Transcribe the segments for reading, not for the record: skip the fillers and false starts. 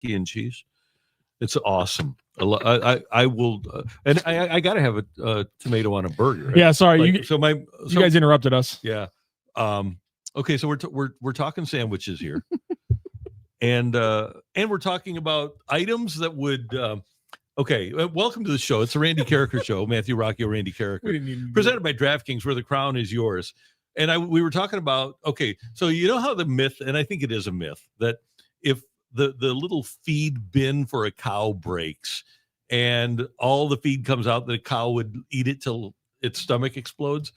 and cheese. It's awesome. I will, and I got to have a tomato on a burger. Right? Yeah, sorry. Like, you guys interrupted us. Yeah. Okay, so we're talking sandwiches here, and we're talking about items that would. Okay, welcome to the show. It's the Randy Karraker Show. Matthew Rocchio, Randy Karraker, presented by DraftKings, where the crown is yours. And we were talking about, okay, so you know how the myth, and I think it is a myth, that if the little feed bin for a cow breaks and all the feed comes out, that a cow would eat it till its stomach explodes.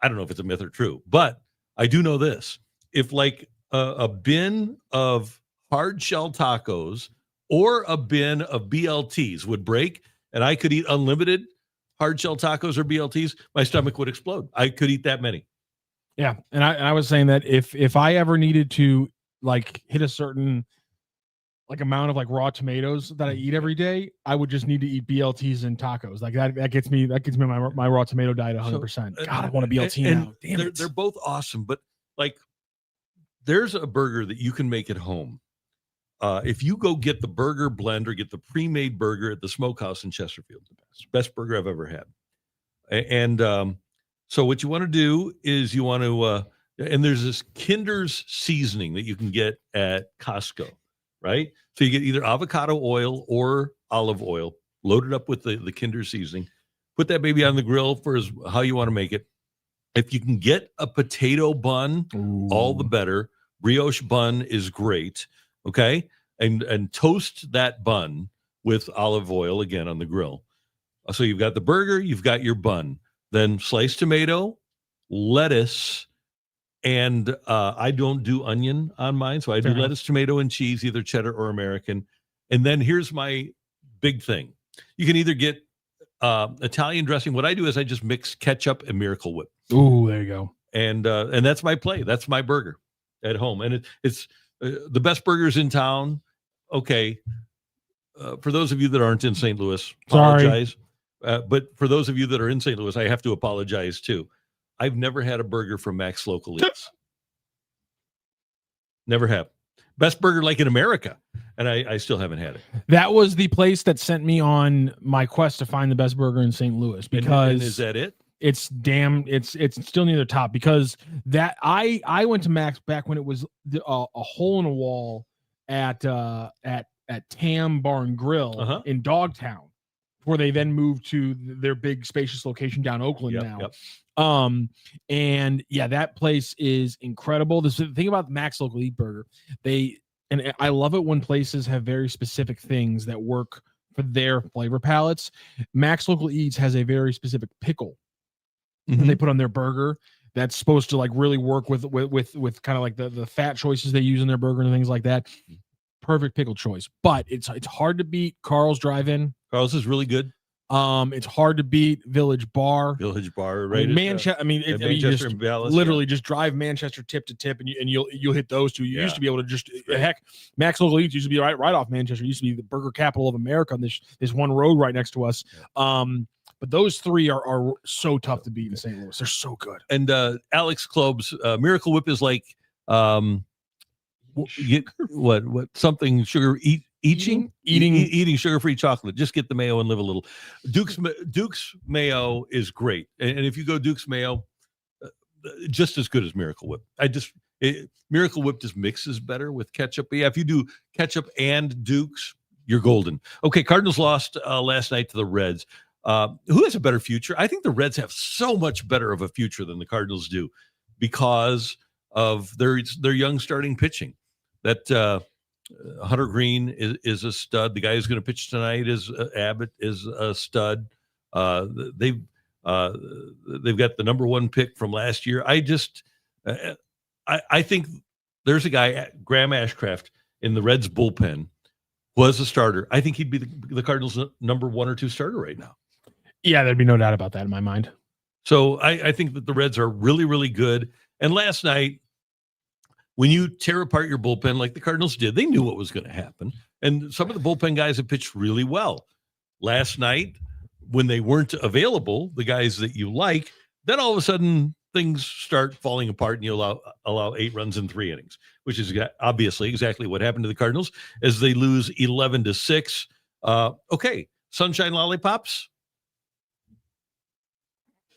I don't know if it's a myth or true, but I do know this. If like a bin of hard shell tacos or a bin of BLTs would break and I could eat unlimited hard shell tacos or BLTs, my stomach would explode. I could eat that many. Yeah. And I was saying that if I ever needed to like hit a certain like amount of like raw tomatoes that I eat every day, I would just need to eat BLTs and tacos. Like that gets me my raw tomato diet 100%. So, God, I want a BLT now. Damn it. They're both awesome, but like there's a burger that you can make at home. If you go get the burger blend or get the pre-made burger at the Smokehouse in Chesterfield, the best burger I've ever had. And so what you want to do is you want to, and there's this Kinder's seasoning that you can get at Costco, right? So you get either avocado oil or olive oil, loaded up with the Kinder seasoning. Put that baby on the grill for how you want to make it. If you can get a potato bun, all the better. Brioche bun is great. Okay. And toast that bun with olive oil again on the grill. So you've got the burger, you've got your bun, then sliced tomato, lettuce, and I don't do onion on mine. So I do lettuce, tomato, and cheese, either cheddar or American. And then here's my big thing. You can either get Italian dressing. What I do is I just mix ketchup and Miracle Whip. Ooh, there you go. And that's my play. That's my burger at home. And it's the best burgers in town. Okay. For those of you that aren't in St. Louis, apologize. But for those of you that are in St. Louis, I have to apologize too. I've never had a burger from Max Local Eats. Never have. Best burger like in America. And I still haven't had it. That was the place that sent me on my quest to find the best burger in St. Louis. Because and is that it? It's still near the top, because that I went to Max back when it was a hole in a wall at Tam Bar and Grill in Dogtown, where they then moved to their big spacious location down Oakland now. Yep. And yeah, that place is incredible. The thing about Max Local Eat Burger, and I love it when places have very specific things that work for their flavor palettes. Max Local Eats has a very specific pickle that they put on their burger that's supposed to like really work with kind of like the fat choices they use in their burger and things like that. Perfect pickle choice, but it's hard to beat Carl's Drive-In. Carl's is really good. It's hard to beat Village Bar. Right? Manchester. Manchester and Dallas. Literally, just drive Manchester tip to tip, and you'll hit those two. You used to be able to just heck. Max Local Eats used to be right off Manchester. It used to be the burger capital of America on this one road right next to us. But those three are so tough to beat in St. Louis. They're so good. And Alex Klob's Miracle Whip is like something sugar eating sugar-free chocolate. Just get the mayo and live a little. Duke's mayo is great, and if you go Duke's mayo, just as good as Miracle Whip. Miracle Whip just mixes better with ketchup. But yeah, if you do ketchup and Duke's, you're golden. Okay, Cardinals lost last night to the Reds. Who has a better future? I think the Reds have so much better of a future than the Cardinals do because of their young starting pitching. That Hunter Green is a stud. The guy who's going to pitch tonight is Abbott is a stud. They've got the number one pick from last year. I think there's a guy, Graham Ashcraft, in the Reds bullpen, was a starter. I think he'd be the Cardinals' number 1 or 2 starter right now. Yeah, there'd be no doubt about that in my mind. So I think that the Reds are really, really good. And last night, when you tear apart your bullpen like the Cardinals did, they knew what was going to happen. And some of the bullpen guys have pitched really well. Last night, when they weren't available, the guys that you like, then all of a sudden things start falling apart and you allow 8 runs in 3 innings, which is obviously exactly what happened to the Cardinals as they lose 11-6. Okay, sunshine lollipops.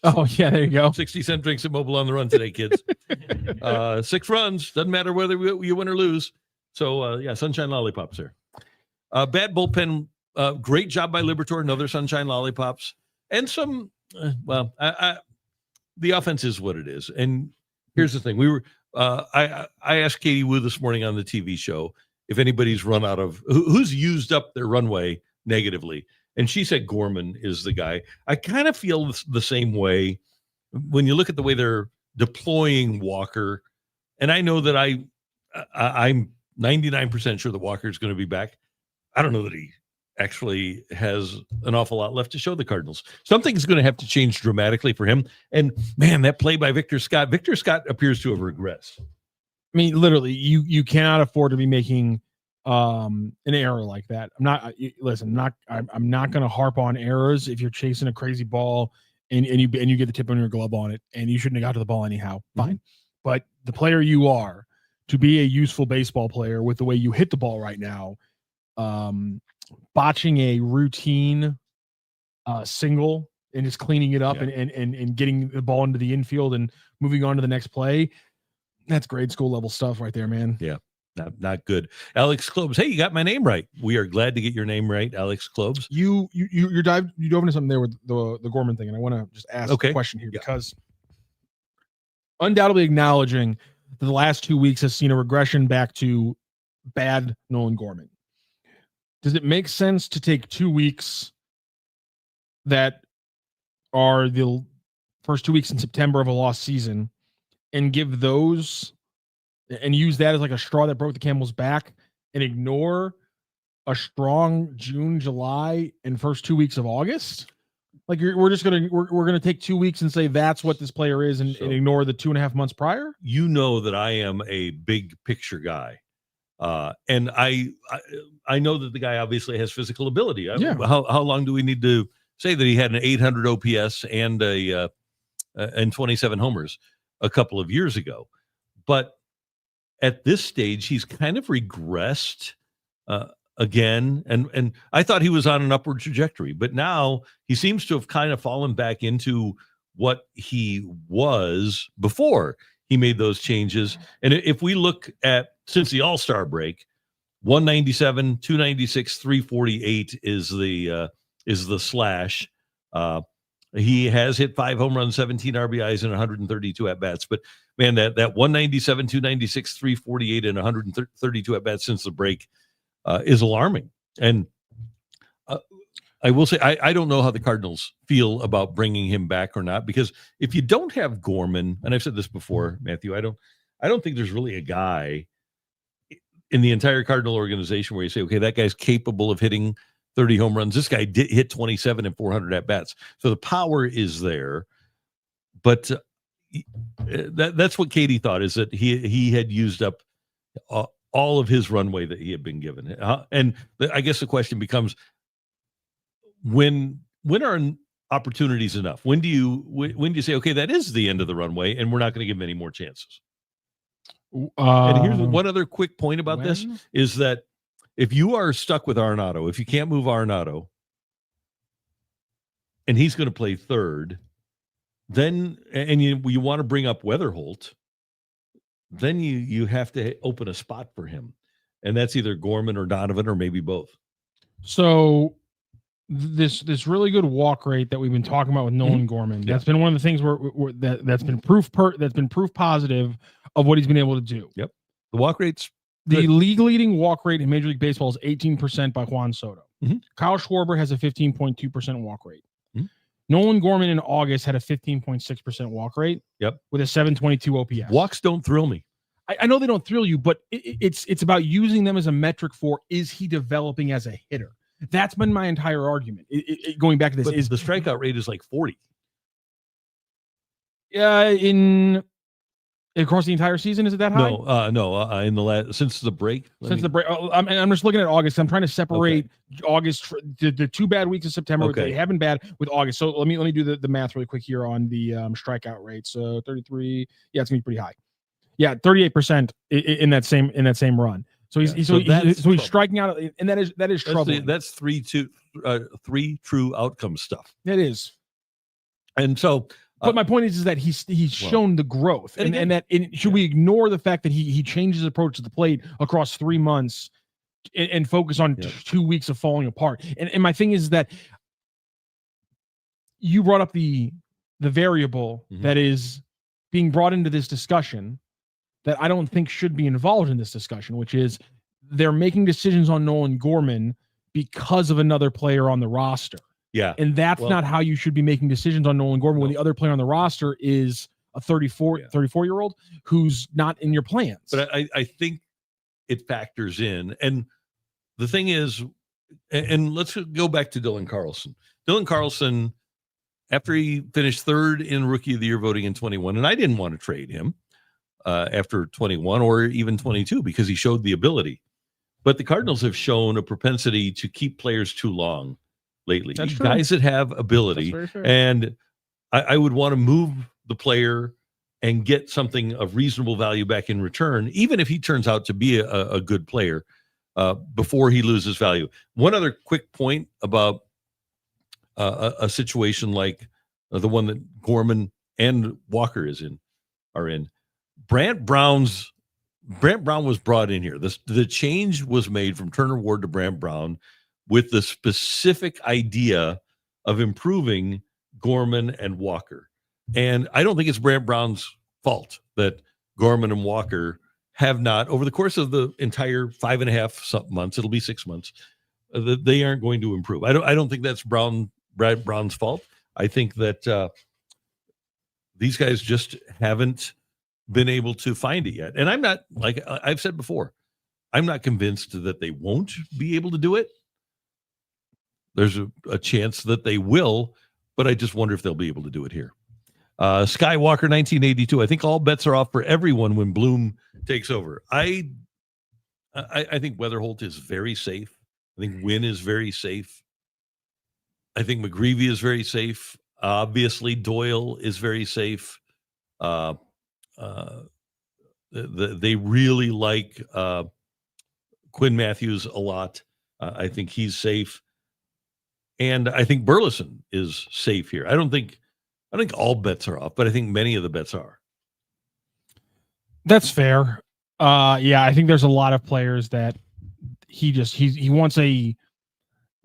Oh yeah, there you go. 60-cent drinks at Mobile on the Run today, kids. 6 runs, doesn't matter whether you win or lose. So yeah, sunshine lollipops there. Bad bullpen. Great job by Liberatore. Another sunshine lollipops and some. The offense is what it is. And here's the thing: we were. I asked Katie Wu this morning on the TV show if anybody's run out of who's used up their runway negatively. And she said Gorman is the guy. I kind of feel the same way when you look at the way they're deploying Walker. And I know that I'm 99% sure that Walker is going to be back. I don't know that he actually has an awful lot left to show the Cardinals. Something's going to have to change dramatically for him. And man, that play by Victor Scott appears to have regressed. I mean, literally, you cannot afford to be making an error like that. I'm not going to harp on errors if you're chasing a crazy ball and you get the tip on your glove on it and you shouldn't have got to the ball anyhow. Fine. But the player you are, to be a useful baseball player with the way you hit the ball right now, botching a routine single and just cleaning it up and getting the ball into the infield and moving on to the next play, that's grade school level stuff right there, man. Yeah. Not good. Alex Klobes. Hey, you got my name right. We are glad to get your name right, Alex Klobes. You dove into something there with the Gorman thing, and I want to just ask a question here because undoubtedly acknowledging that the last 2 weeks has seen a regression back to bad Nolan Gorman. Does it make sense to take 2 weeks that are the first 2 weeks in September of a lost season and give those and use that as like a straw that broke the camel's back and ignore a strong June, July, and first 2 weeks of August? Like we're gonna take 2 weeks and say that's what this player is and ignore the 2.5 months prior. You know that I am a big picture guy, and I know that the guy obviously has physical ability. How long do we need to say that he had an 800 OPS and and 27 homers a couple of years ago? But at this stage, he's kind of regressed again. And I thought he was on an upward trajectory, but now he seems to have kind of fallen back into what he was before he made those changes. And if we look at since the All-Star break, 197, 296, 348 is the slash. He has hit 5 home runs, 17 RBIs, and 132 at-bats. But, man, that 197, 296, 348, and 132 at-bats since the break is alarming. And I will say I don't know how the Cardinals feel about bringing him back or not, because if you don't have Gorman, and I've said this before, Matthew, I don't think there's really a guy in the entire Cardinal organization where you say, okay, that guy's capable of hitting 30 home runs. This guy did hit 27 and 400 at bats. So the power is there, but that's what Katie thought, is that he had used up all of his runway that he had been given. And I guess the question becomes, when are opportunities enough? When do you say, okay, that is the end of the runway and we're not going to give him any more chances? And here's one other quick point about this is that if you are stuck with Arenado, if you can't move Arenado, and he's going to play third, then and you want to bring up Weatherholt, then you have to open a spot for him, and that's either Gorman or Donovan or maybe both. So this really good walk rate that we've been talking about with Nolan Gorman, that's been one of the things that's been proof positive of what he's been able to do. Yep, the walk rate's the league leading walk rate in Major League Baseball is 18% by Juan Soto. Kyle Schwarber has a 15.2% walk rate. Nolan Gorman in August had a 15.6% walk rate. Yep, with a 722 OPS. Walks don't thrill me. I know they don't thrill you, but it's about using them as a metric for, is he developing as a hitter? That's been my entire argument. Going back to this, is the strikeout rate is like 40. In Across the entire season, is it that high? No. In the last since the break. The break, I'm just looking at August. I'm trying to separate August, the 2 bad weeks of September. They have been bad with August. So let me do the math really quick here on the strikeout rate. So 33, yeah, it's gonna be pretty high. Yeah, 38% in that same run. So he's striking out, and that is trouble. That's three true outcome stuff. It is, and so. But my point is that he's shown the growth, and should we ignore the fact that he changed his approach to the plate across 3 months and focus on 2 weeks of falling apart? And my thing is that you brought up the variable that is being brought into this discussion that I don't think should be involved in this discussion, which is they're making decisions on Nolan Gorman because of another player on the roster. Yeah. And that's not how you should be making decisions on Nolan Gorman when the other player on the roster is a 34-year-old who's not in your plans. But I think it factors in. And the thing is, and let's go back to Dylan Carlson. Dylan Carlson, after he finished 3rd in Rookie of the Year voting in 21, and I didn't want to trade him after 21 or even 22 because he showed the ability. But the Cardinals have shown a propensity to keep players too long lately. That's true. Guys that have ability, and I would want to move the player and get something of reasonable value back in return, even if he turns out to be a good player before he loses value. One other quick point about a situation like the one that Gorman and Walker are in. Brant Brown was brought in here. The change was made from Turner Ward to Brant Brown with the specific idea of improving Gorman and Walker. And I don't think it's Brant Brown's fault that Gorman and Walker have not, over the course of the entire 5.5 months, it'll be 6 months, they aren't going to improve. I don't think that's Brad Brown's fault. I think that these guys just haven't been able to find it yet. And I'm not, like I've said before, I'm not convinced that they won't be able to do it. There's a chance that they will, but I just wonder if they'll be able to do it here. Skywalker 1982. I think all bets are off for everyone when Bloom takes over. I think Weatherholt is very safe. I think Winn is very safe. I think McGreevy is very safe. Obviously, Doyle is very safe. They really like Quinn Matthews a lot. I think he's safe. And I think Burleson is safe here. I think all bets are off, but I think many of the bets are. That's fair. Yeah, I think there's a lot of players that he wants a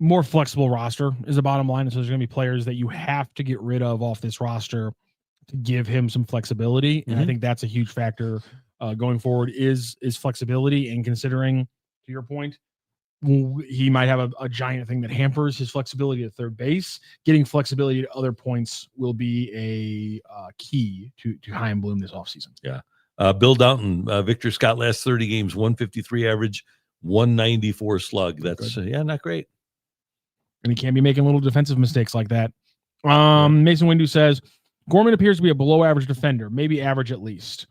more flexible roster is the bottom line. And so there's going to be players that you have to get rid of off this roster to give him some flexibility. And I think that's a huge factor going forward is flexibility. And considering, to your point, he might have a giant thing that hampers his flexibility at third base. Getting flexibility at other points will be a key to Chaim Bloom this offseason. Yeah. Bill Downton, Victor Scott, last 30 games, 153 average, 194 slug. That's not great. And he can't be making little defensive mistakes like that. Mason Windu says, Gorman appears to be a below average defender, maybe average at least.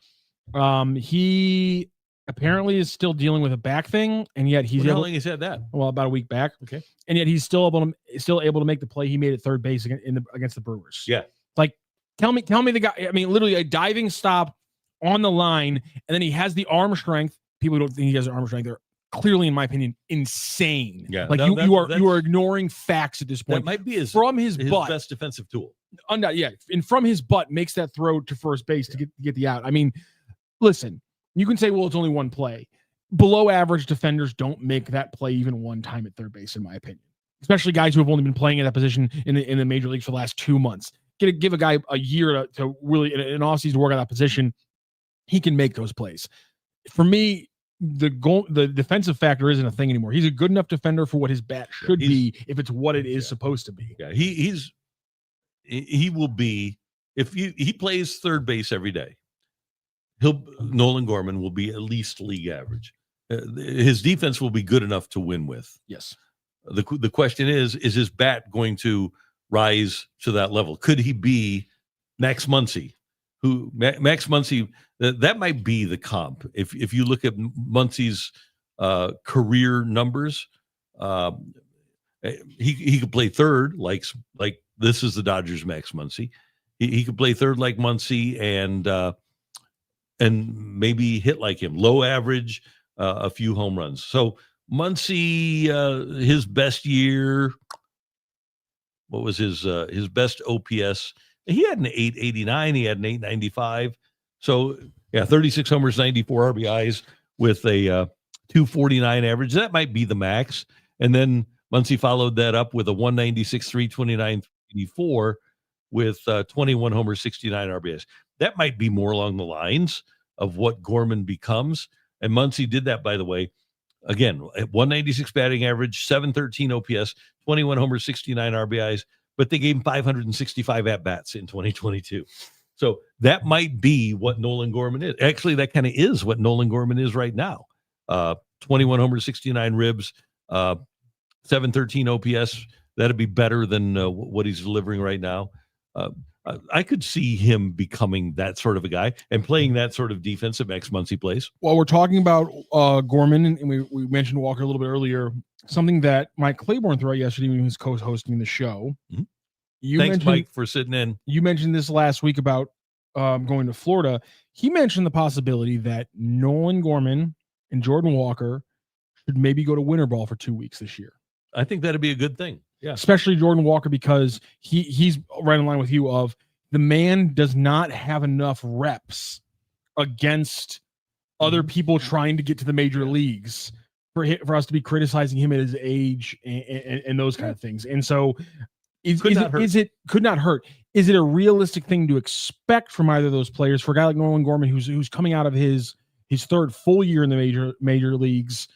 He apparently is still dealing with a back thing, and yet he's how long has he had that? Well, about a week back. Okay, and yet he's still able to make the play he made at third base against the Brewers. Yeah, like tell me the guy. I mean, literally a diving stop on the line, and then he has the arm strength. People don't think he has the arm strength. They're clearly, in my opinion, insane. Yeah, like you are ignoring facts at this point. That might be his butt best defensive tool. Yeah, and from his butt makes that throw to first base to get the out. I mean, listen, you can say, well, it's only one play. Below average defenders don't make that play even one time at third base, in my opinion. Especially guys who have only been playing in that position in the major leagues for the last 2 months. Give a guy a year to really an offseason to work on that position. He can make those plays. For me, the defensive factor isn't a thing anymore. He's a good enough defender for what his bat should be if it's what it is supposed to be. Yeah, he will be, if he plays third base every day, Nolan Gorman will be at least league average. His defense will be good enough to win with. Yes. The question is his bat going to rise to that level? Could he be Max Muncy Max Muncy, that might be the comp. If you look at Muncy's career numbers, he could play third, like this is the Dodgers' Max Muncy. He could play third like Muncy and maybe hit like him, low average, a few home runs. So Muncy, his best year, what was his best OPS? He had an 889. He had an 895. So, 36 homers, 94 RBIs with a 249 average. That might be the max. And then Muncy followed that up with a 196, 329, 384 with 21 homers, 69 RBIs. That might be more along the lines of what Gorman becomes. And Muncy did that, by the way. Again, 196 batting average, 713 OPS, 21 homers, 69 RBIs. But they gave him 565 at-bats in 2022. So that might be what Nolan Gorman is. Actually, that kind of is what Nolan Gorman is right now. 21 homers, 69 ribs, 713 OPS. That'd be better than what he's delivering right now. I could see him becoming that sort of a guy and playing that sort of defense that Max Muncy plays. While we're talking about Gorman, and we mentioned Walker a little bit earlier, something that Mike Claiborne threw out yesterday when he was co-hosting the show. Mm-hmm. Thanks, Mike, for sitting in. You mentioned this last week about going to Florida. He mentioned the possibility that Nolan Gorman and Jordan Walker should maybe go to winter ball for 2 weeks this year. I think that'd be a good thing. Yeah, especially Jordan Walker, because he's right in line with you of the man does not have enough reps against other people trying to get to the major leagues for us to be criticizing him at his age and those kind of things. And so could not hurt. Is it a realistic thing to expect from either of those players for a guy like Nolan Gorman, who's coming out of his third full year in the major leagues?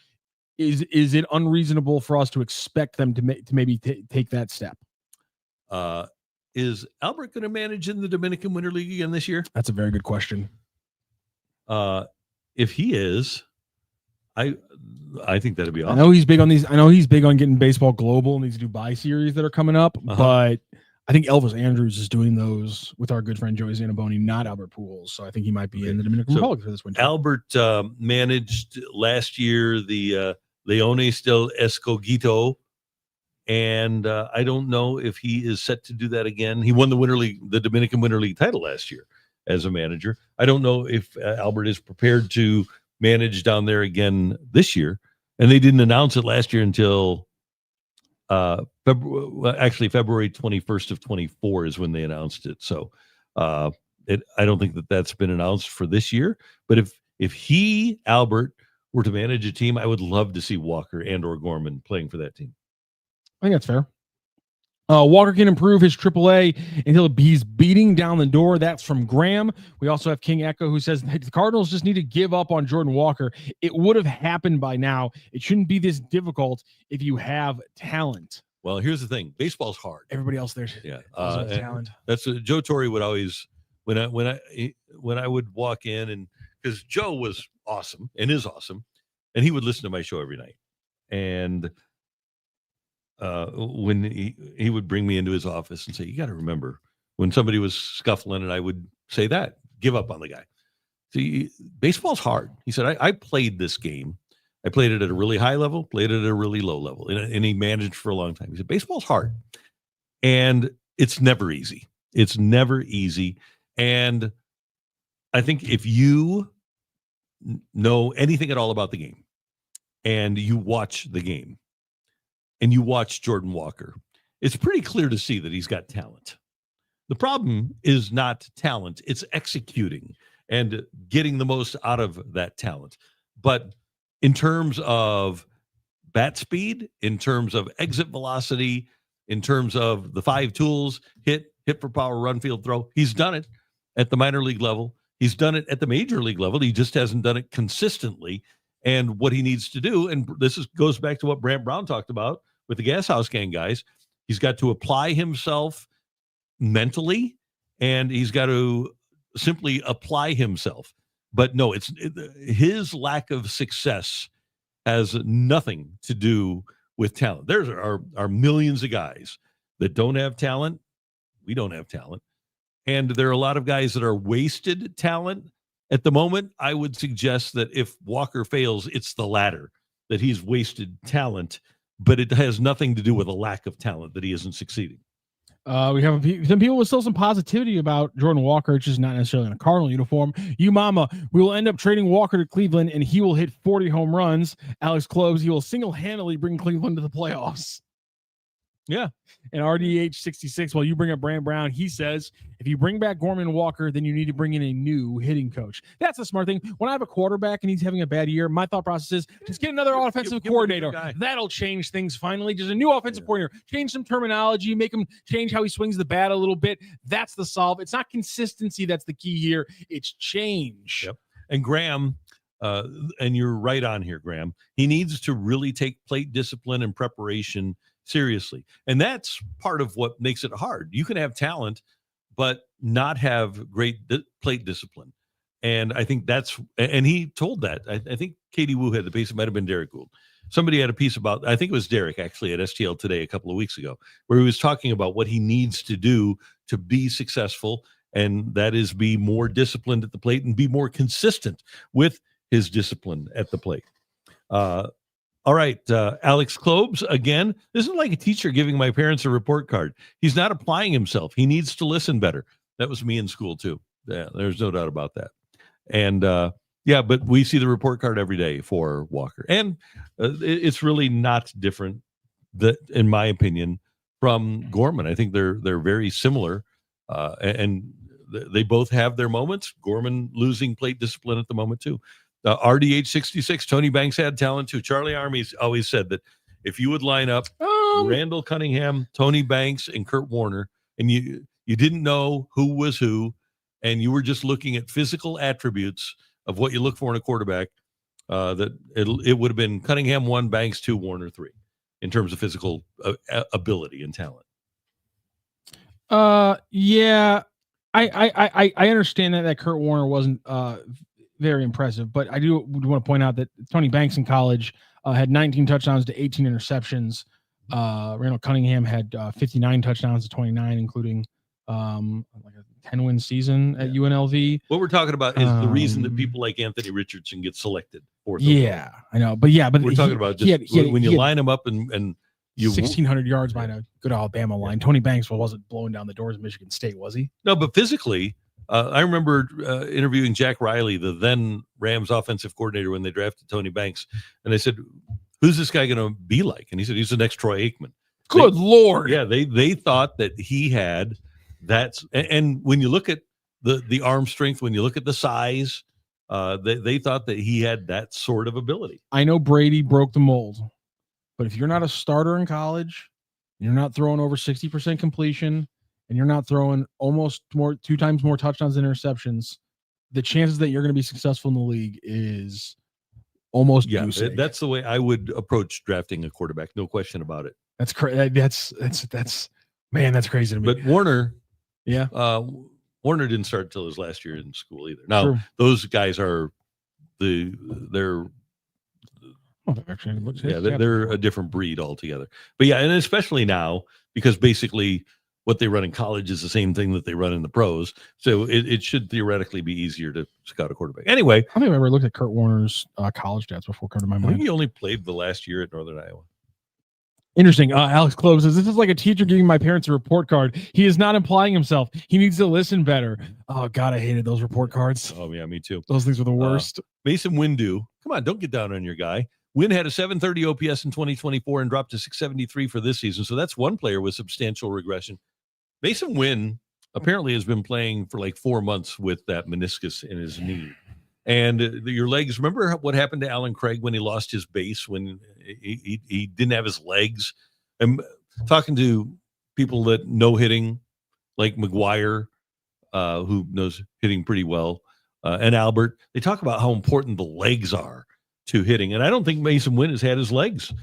Is it unreasonable for us to expect them to maybe take that step? Is Albert going to manage in the Dominican Winter League again this year? That's a very good question. If he is, I think that'd be awesome. I know he's big on these. I know he's big on getting baseball global in these Dubai series that are coming up. But I think Elvis Andrews is doing those with our good friend Joey Zanaboni, not Albert Pujols. So I think he might be in the Dominican Republic for this winter. Albert managed last year the Leones del Escogido, and I don't know if he is set to do that again. He won the Dominican Winter League title last year as a manager. I don't know if Albert is prepared to manage down there again this year, and they didn't announce it last year until February 21st of 24 is when they announced it. So I don't think that's been announced for this year. But if Albert were to manage a team, I would love to see Walker and or Gorman playing for that team. I think that's fair. Walker can improve his AAA until he's beating down the door. That's from Graham. We also have King Echo, who says the Cardinals just need to give up on Jordan Walker. It would have happened by now. It shouldn't be this difficult if you have talent. Well, here's the thing: baseball's hard. Everybody else there's talent. That's Joe Torre would always when I would walk in, and because Joe was awesome and is awesome, and he would listen to my show every night, and when he would bring me into his office and say, you got to remember when somebody was scuffling, and I would say that, give up on the guy. See, baseball's hard. He said, I played this game. I played it at a really high level, played it at a really low level, and he managed for a long time. He said, baseball's hard, and it's never easy. It's never easy. And I think if you know anything at all about the game and you watch the game, and you watch Jordan Walker, it's pretty clear to see that he's got talent. The problem is not talent, it's executing and getting the most out of that talent. But in terms of bat speed, in terms of exit velocity, in terms of the 5 tools, hit for power, run, field, throw, he's done it at the minor league level. He's done it at the major league level. He just hasn't done it consistently. And what he needs to do, and goes back to what Brant Brown talked about with the Gas House Gang guys, he's got to apply himself mentally, and he's got to simply apply himself. But no, his lack of success has nothing to do with talent. There are millions of guys that don't have talent. We don't have talent. And there are a lot of guys that are wasted talent at the moment. I would suggest that if Walker fails, it's the latter, that he's wasted talent, but it has nothing to do with a lack of talent that he isn't succeeding. We have some people with still some positivity about Jordan Walker, which is not necessarily in a Cardinal uniform. You mama, we will end up trading Walker to Cleveland, and he will hit 40 home runs. Alex Clobes, he will single-handedly bring Cleveland to the playoffs. Yeah. And RDH 66, while you bring up Brand Brown, he says, if you bring back Gorman and Walker, then you need to bring in a new hitting coach. That's a smart thing. When I have a quarterback and he's having a bad year, my thought process is just get another offensive coordinator. That'll change things finally. Just a new offensive coordinator. Change some terminology, make him change how he swings the bat a little bit. That's the solve. It's not consistency that's the key here. It's change. Yep. And Graham, and you're right on here, Graham, he needs to really take plate discipline and preparation seriously. And that's part of what makes it hard. You can have talent, but not have great plate discipline. And I think and he told that. I think Katie Wu had the piece. It might have been Derek Gould. Somebody had a piece about, I think it was Derek actually at STL Today a couple of weeks ago, where he was talking about what he needs to do to be successful. And that is be more disciplined at the plate and be more consistent with his discipline at the plate. All right, Alex Clobes, again, this is like a teacher giving my parents a report card. He's not applying himself. He needs to listen better. That was me in school, too. Yeah, there's no doubt about that. And, but we see the report card every day for Walker. And it's really not different, in my opinion, from Gorman. I think they're very similar, and they both have their moments. Gorman losing plate discipline at the moment, too. RDH 66, Tony Banks had talent too. Charlie Army's always said that if you would line up Randall Cunningham, Tony Banks, and Kurt Warner, and you didn't know who was who, and you were just looking at physical attributes of what you look for in a quarterback, that it would have been Cunningham 1, Banks 2, Warner 3, in terms of physical ability and talent. Yeah, I understand that Kurt Warner wasn't very impressive, but I do want to point out that Tony Banks in college had 19 touchdowns to 18 interceptions. Randall Cunningham had 59 touchdowns to 29, including like a 10-win season at UNLV. What we're talking about is the reason that people like Anthony Richardson get selected. Yeah, I know, but we're talking about just when you line them up and you 1,600 yards behind a good Alabama line. Tony Banks wasn't blowing down the doors of Michigan State, was he? No, but physically. I remember interviewing Jack Riley, the then Rams offensive coordinator, when they drafted Tony Banks. And they said, who's this guy going to be like? And he said, he's the next Troy Aikman. Good Lord. Yeah, they thought that he had that. And when you look at the arm strength, when you look at the size, they thought that he had that sort of ability. I know Brady broke the mold, but if you're not a starter in college, you're not throwing over 60% completion, and you're not throwing almost 2 times more touchdowns than interceptions, the chances that you're going to be successful in the league is almost goose-egg. That's the way I would approach drafting a quarterback. No question about it. That's crazy. That's man, that's crazy to me. But Warner, yeah, Warner didn't start until his last year in school either. Now those guys are they're a different breed altogether. But yeah, and especially now, because basically what they run in college is the same thing that they run in the pros. So it should theoretically be easier to scout a quarterback. Anyway. I don't think I've ever looked at Kurt Warner's college stats before come to my mind. I think he only played the last year at Northern Iowa. Interesting. Alex Clobes says, this is like a teacher giving my parents a report card. He is not implying himself. He needs to listen better. Oh, God, I hated those report cards. Oh, yeah, me too. Those things were the worst. Mason Windu. Come on, don't get down on your guy. Winn had a 730 OPS in 2024 and dropped to 673 for this season. So that's one player with substantial regression. Mason Winn apparently has been playing for like 4 months with that meniscus in his knee. And your legs, remember what happened to Alan Craig when he lost his base, when he didn't have his legs? I'm talking to people that know hitting, like McGuire, who knows hitting pretty well, and Albert. They talk about how important the legs are to hitting. And I don't think Mason Winn has had his legs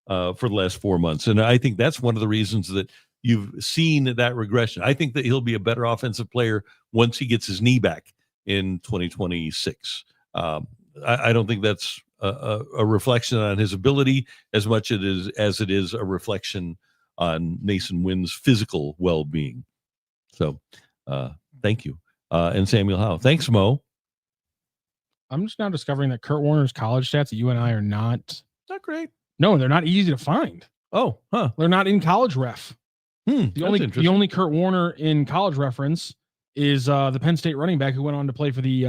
for the last 4 months. And I think that's one of the reasons that you've seen that regression. I think that he'll be a better offensive player once he gets his knee back in 2026. I don't think that's a reflection on his ability as much as it is a reflection on Mason Winn's physical well-being. So Thank you. And Samuel Howe. Thanks, Mo. I'm just now discovering that Kurt Warner's college stats at UNI are not great. No, they're not easy to find. Oh, huh. They're not in College Ref. The only Kurt Warner in College Reference is the Penn State running back who went on to play for the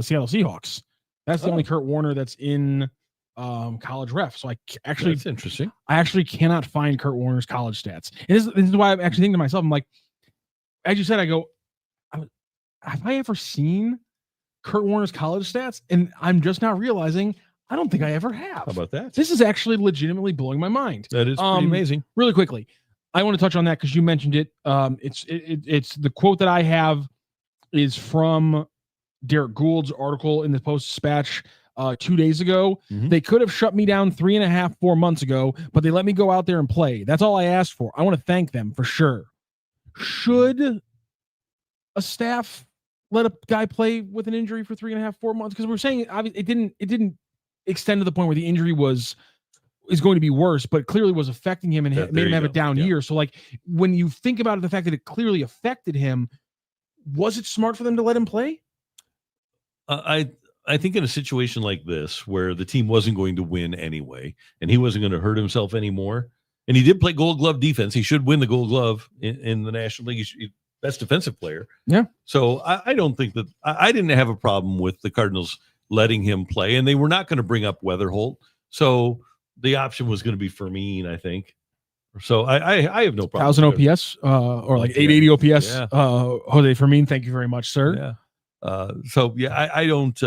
Seattle Seahawks. That's the only Kurt Warner that's in College Ref. So that's interesting. I actually cannot find Kurt Warner's college stats. And this is why I'm actually thinking to myself, I'm like, as you said, I go, have I ever seen Kurt Warner's college stats? And I'm just now realizing I don't think I ever have. How about that? This is actually legitimately blowing my mind. That is pretty amazing. Really quickly, I want to touch on that because you mentioned it. It's the quote that I have is from Derek Gould's article in the Post-Dispatch 2 days ago. Mm-hmm. They could have shut me down 3.5-4 months ago, but they let me go out there and play. That's all I asked for. I want to thank them for sure. Should a staff let a guy play with an injury for 3.5-4 months? Because we're saying it didn't extend to the point where the injury is going to be worse, but clearly was affecting him and made him have a down year. So like when you think about it, the fact that it clearly affected him, was it smart for them to let him play? I think in a situation like this where the team wasn't going to win anyway, and he wasn't going to hurt himself anymore, and he did play Gold Glove defense. He should win the Gold Glove in the National League. Best defensive player. Yeah. So I don't think that I didn't have a problem with the Cardinals letting him play, and they were not going to bring up Weatherholt. So the option was going to be Fermin, I think. So I have no problem. 1,000 OPS or like 880 OPS. Yeah. Jose Fermin, thank you very much, sir. Yeah. I don't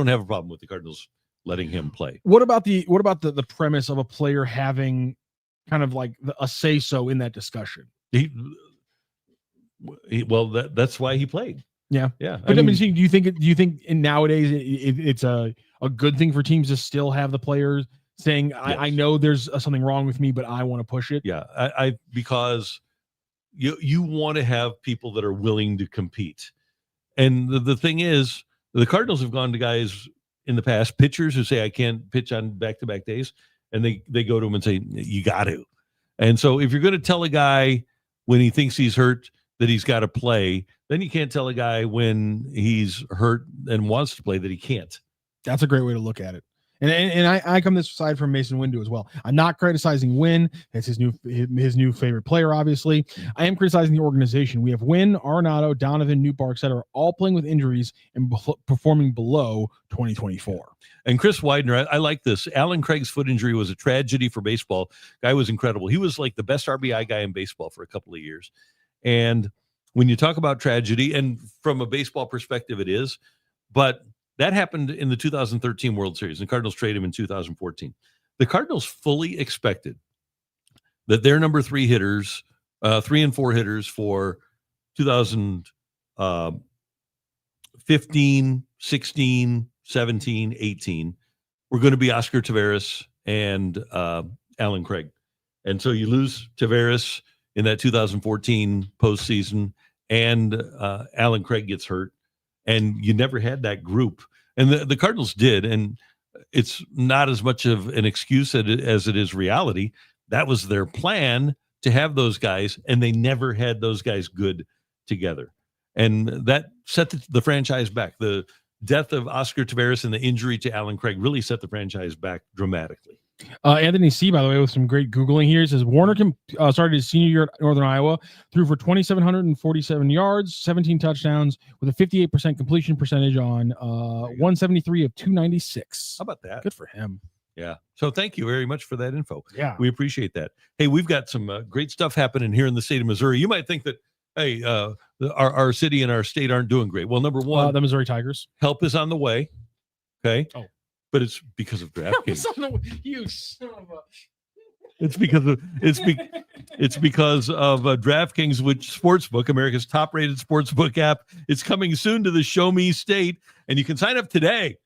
have a problem with the Cardinals letting him play. What about the premise of a player having kind of like a say so in that discussion? That's why he played. Yeah. Yeah. But I mean, do you think in nowadays it's a good thing for teams to still have the players saying, yes, I know there's something wrong with me, but I want to push it? Yeah. Because you want to have people that are willing to compete. And the thing is, the Cardinals have gone to guys in the past, pitchers who say, I can't pitch on back-to-back days. And they go to him and say, you got to. And so if you're going to tell a guy when he thinks he's hurt that he's got to play, then you can't tell a guy when he's hurt and wants to play that he can't. That's a great way to look at it. And I come this side from Mason Windu as well. I'm not criticizing Winn. It's his new favorite player, obviously. I am criticizing the organization. We have Winn, Nado, Donovan, Newbar, etc., all playing with injuries and performing below 2024. And Chris Widener, I like this. Alan Craig's foot injury was a tragedy for baseball. Guy was incredible. He was like the best RBI guy in baseball for a couple of years. And when you talk about tragedy, and from a baseball perspective, it is, but that happened in the 2013 World Series, and the Cardinals traded him in 2014. The Cardinals fully expected that their number 3 hitters, 3 and 4 hitters for 2015, 16, 17, 18 were going to be Oscar Taveras and Alan Craig. And so you lose Taveras in that 2014 postseason, and Alan Craig gets hurt. And you never had that group. And the Cardinals did. And it's not as much of an excuse as it is reality. That was their plan, to have those guys. And they never had those guys good together. And that set the franchise back. The death of Oscar Taveras and the injury to Alan Craig really set the franchise back dramatically. Anthony C., by the way, with some great Googling here, says Warner started his senior year at Northern Iowa, threw for 2,747 yards, 17 touchdowns, with a 58% completion percentage on 173 of 296. How about that? Good for him. Yeah. So thank you very much for that info. Yeah. We appreciate that. Hey, we've got some great stuff happening here in the state of Missouri. You might think that, hey, our city and our state aren't doing great. Well, number one, the Missouri Tigers. Help is on the way. Okay. Oh. But it's because of DraftKings. You son of a... It's because of DraftKings, which sportsbook, America's top-rated sportsbook app. It's coming soon to the Show Me State, and you can sign up today.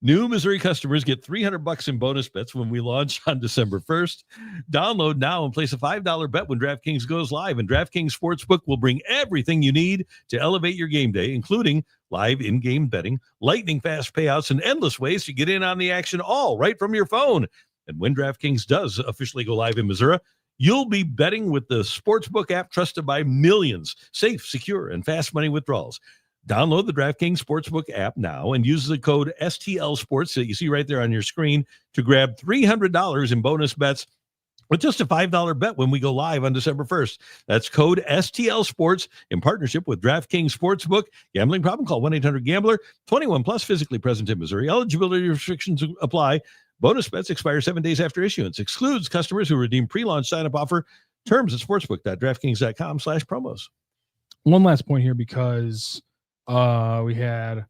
New Missouri customers get $300 in bonus bets when we launch on December 1st. Download now and place a $5 bet when DraftKings goes live. And DraftKings Sportsbook will bring everything you need to elevate your game day, including live in-game betting, lightning-fast payouts, and endless ways to get in on the action, all right from your phone. And when DraftKings does officially go live in Missouri, You'll be betting with the Sportsbook app trusted by millions. Safe, secure, and fast money withdrawals. Download the DraftKings Sportsbook app now and use the code STL Sports that you see right there on your screen to grab $300 in bonus bets with just a $5 bet when we go live on December 1st. That's code STL Sports in partnership with DraftKings Sportsbook. Gambling problem? Call 1-800-GAMBLER. 21 plus, physically present in Missouri. Eligibility restrictions apply. Bonus bets expire 7 days after issuance. Excludes customers who redeem pre-launch sign-up offer. Terms at sportsbook.draftkings.com/promos. One last point here, because we had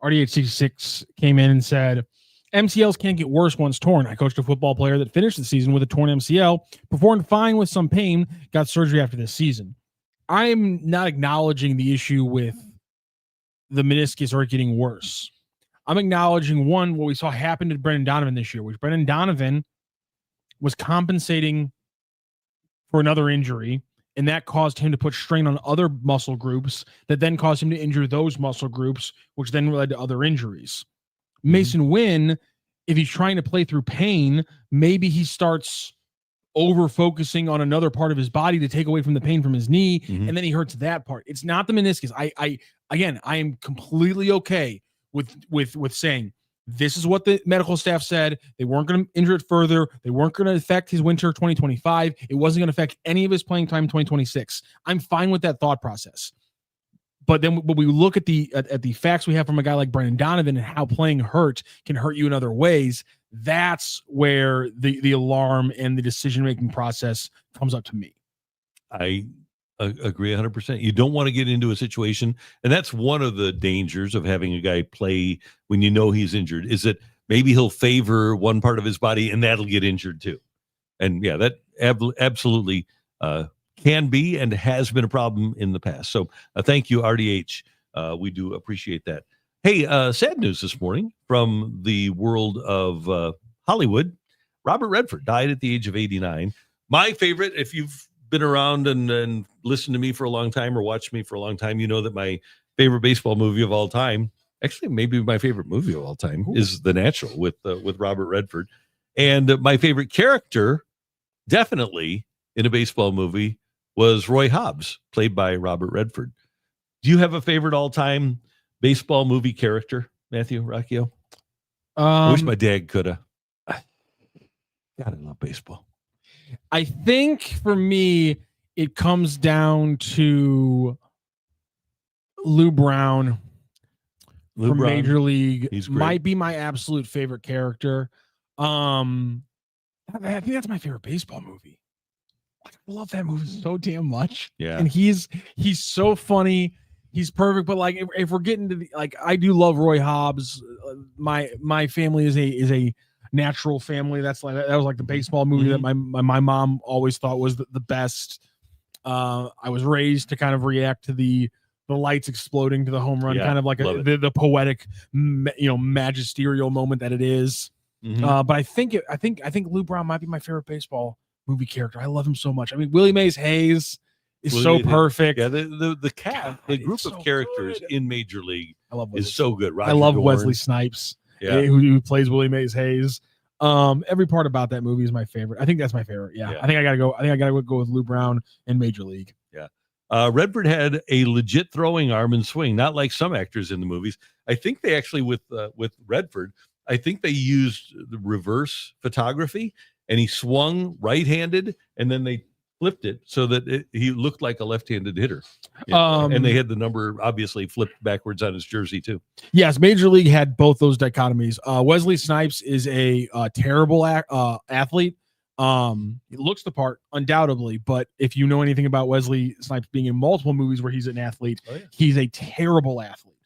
RDH66 came in and said, MCLs can't get worse once torn. I coached a football player that finished the season with a torn MCL, performed fine with some pain, got surgery after this season. I'm not acknowledging the issue with the meniscus or it getting worse. I'm acknowledging, one, what we saw happen to Brendan Donovan this year, which Brendan Donovan was compensating for another injury, and that caused him to put strain on other muscle groups that then caused him to injure those muscle groups, which then led to other injuries. Mason Winn, if he's trying to play through pain, maybe he starts over focusing on another part of his body to take away from the pain from his knee, and then he hurts that part. It's not the meniscus. I am completely okay with saying this is what the medical staff said. They weren't going to injure it further. They weren't going to affect his winter 2025. It wasn't going to affect any of his playing time in 2026. I'm fine with that thought process. But then when we look at the facts we have from a guy like Brendan Donovan and how playing hurt can hurt you in other ways, that's where the alarm and the decision-making process comes up to me. I agree 100%. You don't want to get into a situation, and that's one of the dangers of having a guy play when you know he's injured, is that maybe he'll favor one part of his body and that'll get injured too. And yeah, that absolutely can be and has been a problem in the past. So thank you, RDH. We do appreciate that. Hey, sad news this morning from the world of Hollywood. Robert Redford died at the age of 89. My favorite, if you've been around and listened to me for a long time or watched me for a long time, you know that my favorite baseball movie of all time, actually maybe my favorite movie of all time, is The Natural with Robert Redford. And my favorite character, definitely in a baseball movie, was Roy Hobbs, played by Robert Redford. Do you have a favorite all-time baseball movie character, Matthew Rocchio? I wish my dad could have. God, I love baseball. I think for me, it comes down to Lou Brown from Major League. He's great. Might be my absolute favorite character. I think that's my favorite baseball movie. I love that movie so damn much. Yeah. And he's so funny. He's perfect. But like, if we're getting to I do love Roy Hobbs. My family is a natural family. That was like the baseball movie that my mom always thought was the best. I was raised to kind of react to the lights exploding to the home run, kind of like the poetic, magisterial moment that it is. But I think Lou Brown might be my favorite baseball movie character. I love him so much. I mean, Willie Mays Hayes is so perfect. Yeah, the group of characters in Major League is so good. I love Wesley Snipes, who plays Willie Mays Hayes. Every part about that movie is my favorite. I think that's my favorite. Yeah. I think I gotta go with Lou Brown in Major League. Yeah. Redford had a legit throwing arm and swing, not like some actors in the movies. I think they actually with Redford, I think they used the reverse photography, and he swung right-handed, and then they flipped it so that he looked like a left-handed hitter. And they had the number obviously flipped backwards on his jersey too. Yes, Major League had both those dichotomies. Wesley Snipes is a terrible athlete. He looks the part undoubtedly, but if you know anything about Wesley Snipes being in multiple movies where he's an athlete, he's a terrible athlete.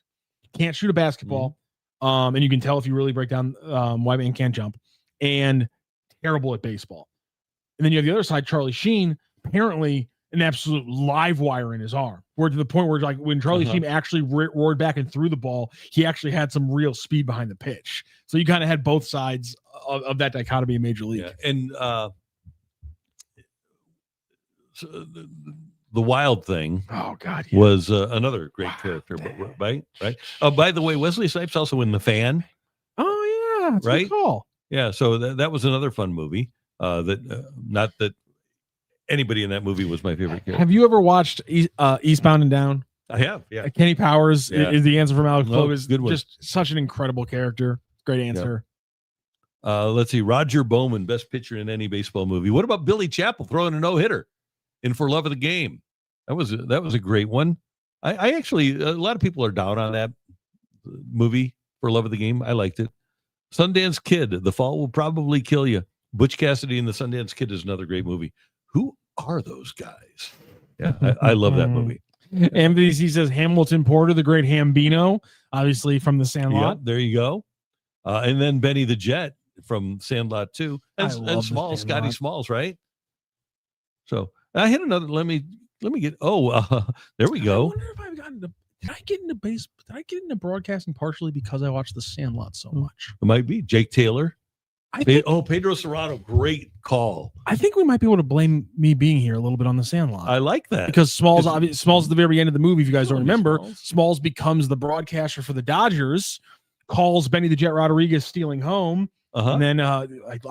Can't shoot a basketball. And you can tell if you really break down why man can't jump, and terrible at baseball. And then you have the other side, Charlie Sheen, apparently an absolute live wire in his arm. Where to the point where, like, when Charlie Sheen actually roared back and threw the ball, he actually had some real speed behind the pitch. So you kind of had both sides of that dichotomy in Major League. Yeah. And so the Wild Thing, was another great character, right? By the way, Wesley Snipes also in The Fan. Oh yeah, that's right. A good call. Yeah, so that was another fun movie. Not that Anybody in that movie was my favorite character. Have you ever watched Eastbound and Down? I have, yeah. Kenny Powers is the answer from Alex Clover. Good one. Just such an incredible character. Great answer. Let's see. Roger Bowman, best pitcher in any baseball movie. What about Billy Chappell throwing a no-hitter in For Love of the Game? That was a great one. I actually, a lot of people are down on that movie, For Love of the Game. I liked it. Sundance Kid, The Fall Will Probably Kill You. Butch Cassidy and the Sundance Kid is another great movie. Who are those guys? Yeah, I love that movie. MVC says Hamilton Porter, the great Hambino, obviously from The Sandlot. Yep, there you go. And then Benny the Jet from Sandlot 2. And Smalls, Scotty Smalls, right? So I had another. Let me get. There we go. I wonder if I've gotten to. Did I get into broadcasting partially because I watched The Sandlot so much? It might be Jake Taylor. Pedro Serrano, great call. I think we might be able to blame me being here a little bit on The Sandlot. I like that because Smalls at the very end of the movie. If you guys don't remember, Smalls becomes the broadcaster for the Dodgers, calls Benny the Jet Rodriguez stealing home, and then I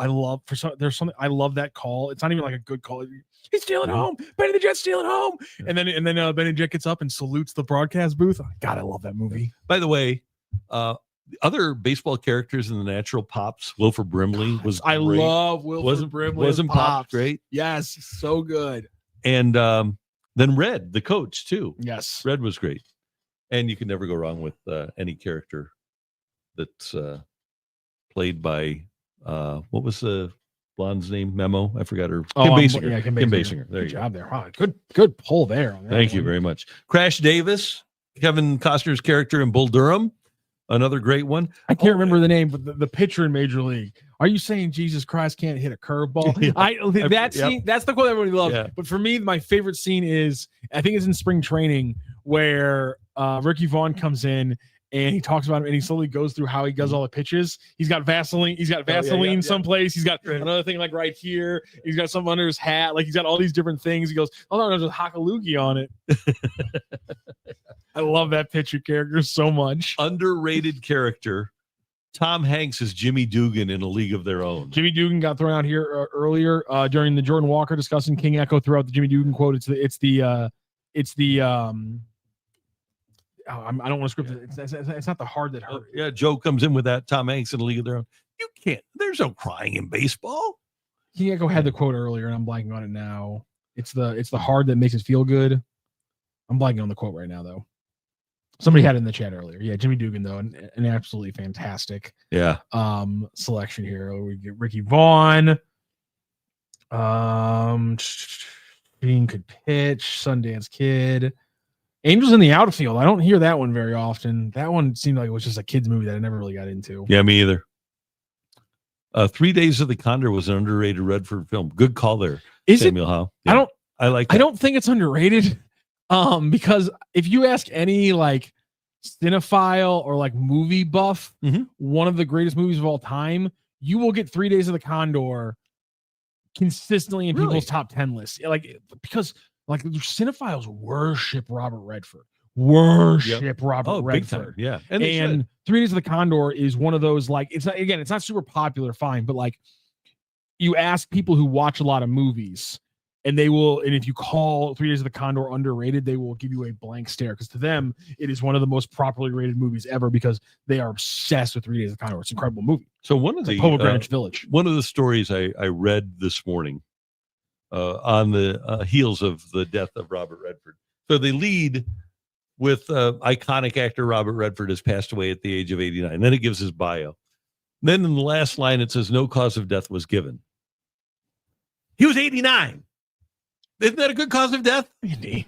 love that call. It's not even like a good call. He's stealing home. Benny the Jet's stealing home, and then Benny the Jet gets up and salutes the broadcast booth. God, I love that movie. By the way, other baseball characters in the Natural Pops, Wilford Brimley was great. I love Wilford Brimley. Wasn't Pops great? Yes, so good. And then Red, the coach, too. Yes. Red was great. And you can never go wrong with any character that's played by, what was the blonde's name? Memo? I forgot her. Kim Basinger. Kim Basinger. There good you job go. there. Oh, good pull there. Thank you very much. Crash Davis, Kevin Costner's character in Bull Durham. Another great one. I can't remember the name, but the pitcher in Major League. Are you saying Jesus Christ can't hit a curveball? Scene, that's the quote everybody loves. Yeah. But for me, my favorite scene is, I think it's in spring training, where Ricky Vaughn comes in and he talks about him and he slowly goes through how he does all the pitches. He's got Vaseline. He's got Vaseline someplace. He's got another thing like right here. He's got something under his hat. Like he's got all these different things. He goes, oh no, there's a Hakalugi on it. I love that pitcher character so much. Underrated character. Tom Hanks is Jimmy Dugan in A League of Their Own. Jimmy Dugan got thrown out here earlier during the Jordan Walker discussing King Echo throughout the Jimmy Dugan quote. It's the I don't want to script it. It's not the hard that hurt. Yeah, Joe comes in with that. Tom Hanks in A League of Their Own. You can't. There's no crying in baseball. King Echo had the quote earlier, and I'm blanking on it now. It's the hard that makes it feel good. I'm blanking on the quote right now, though. Somebody had it in the chat earlier. Yeah, Jimmy Dugan, though, an absolutely fantastic selection here. We get Ricky Vaughn. Bean could pitch. Sundance Kid. Angels in the Outfield. I don't hear that one very often. That one seemed like it was just a kid's movie that I never really got into. Yeah, me either. 3 Days of the Condor was an underrated Redford film. Good call there, Samuel Howe. Yeah, I like that. I don't think it's underrated. Because if you ask any like cinephile or like movie buff, one of the greatest movies of all time, you will get 3 Days of the Condor consistently in people's top 10 lists. Like, because like cinephiles worship Robert Redford. Robert Redford. Yeah. And 3 Days of the Condor is one of those, like, it's not super popular, fine, but like you ask people who watch a lot of movies, and if you call 3 Days of the Condor underrated, they will give you a blank stare, because to them, it is one of the most properly rated movies ever, because they are obsessed with 3 Days of the Condor. It's an incredible movie. So one of the Greenwich Village. One of the stories I read this morning on the heels of the death of Robert Redford. So they lead with iconic actor Robert Redford has passed away at the age of 89. Then it gives his bio. Then in the last line, it says no cause of death was given. He was 89. Isn't that a good cause of death? Indeed.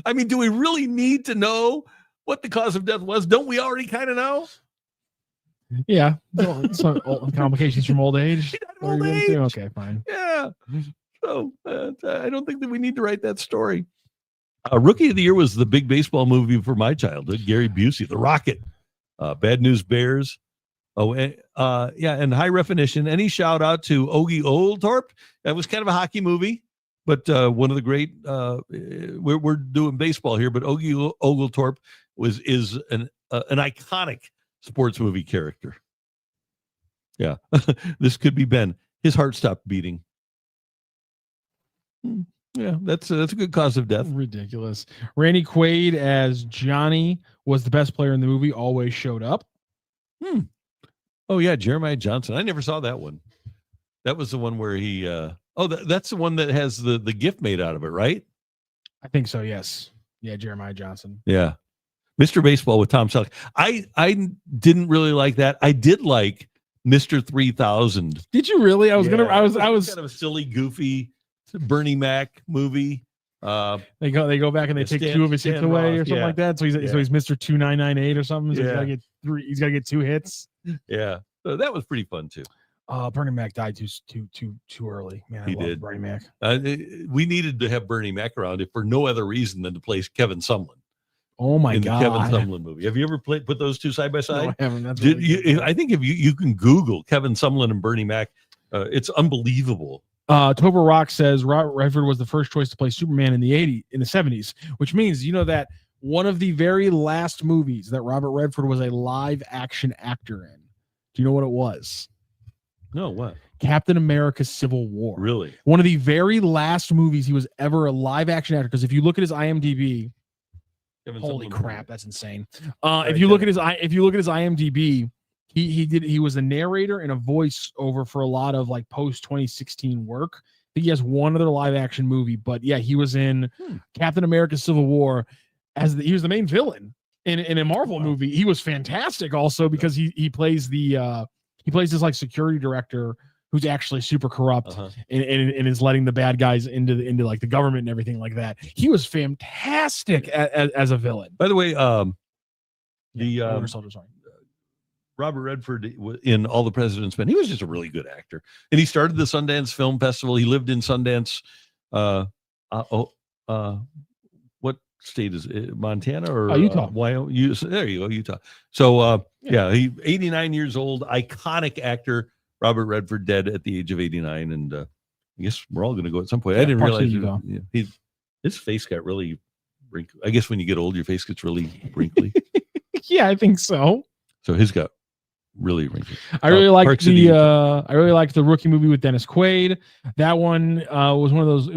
I mean, do we really need to know what the cause of death was? Don't we already kind of know? Yeah. Some complications from old age. Old age. Okay, fine. Yeah. So I don't think that we need to write that story. Rookie of the Year was the big baseball movie for my childhood. Gary Busey, The Rocket, Bad News Bears. And High Definition. Any shout out to Ogie Oglethorpe? That was kind of a hockey movie, but one of the great. We're doing baseball here, but Ogie Oglethorpe is an iconic sports movie character. Yeah, this could be Ben. His heart stopped beating. Yeah, that's a good cause of death. Ridiculous. Randy Quaid as Johnny was the best player in the movie. Always showed up. Oh yeah, Jeremiah Johnson. I never saw that one. That was the one where he. That's the one that has the gift made out of it, right? I think so. Yes. Yeah, Jeremiah Johnson. Yeah, Mr. Baseball with Tom Selleck. I didn't really like that. I did like Mr. 3000. Did you really? I was kind of a silly, goofy Bernie Mac movie. They go back and they take two of his hits away or something like that. So he's Mr. 2998 or something. So he's got to get 2 hits. Yeah, so that was pretty fun too. Bernie Mac died too early. Man, he did. Bernie Mac. We needed to have Bernie Mac around if for no other reason than to play Kevin Sumlin. Oh my God! The Kevin Sumlin movie. Have you ever put those two side by side? No, I haven't. That's I think if you can Google Kevin Sumlin and Bernie Mac, it's unbelievable. Topher Rock says Robert Redford was the first choice to play Superman in the 70s, which means that one of the very last movies that Robert Redford was a live action actor in. Do you know what it was? No, what? Captain America: Civil War. Really? One of the very last movies he was ever a live action actor. Because if you look at his IMDb, holy crap, that's insane. If you look at his IMDb, he was a narrator and a voice-over for a lot of like post 2016 work. I think he has one other live action movie, but yeah, he was in Captain America: Civil War he was the main villain in a Marvel movie. He was fantastic also because he plays this like security director who's actually super corrupt and is letting the bad guys into like the government and everything like that. He was fantastic as a villain. By the way, Robert Redford in All the President's Men, he was just a really good actor. And he started the Sundance Film Festival. He lived in Sundance. What state is it? Montana or Utah? Wyoming? There you go, Utah. So, he 89 years old, iconic actor. Robert Redford dead at the age of 89. And I guess we're all going to go at some point. I didn't realize his face got really wrinkly. I guess when you get old, your face gets really wrinkly. Yeah, I think so. So his got really wrinkly. I really liked the rookie movie with Dennis Quaid. That one was one of those.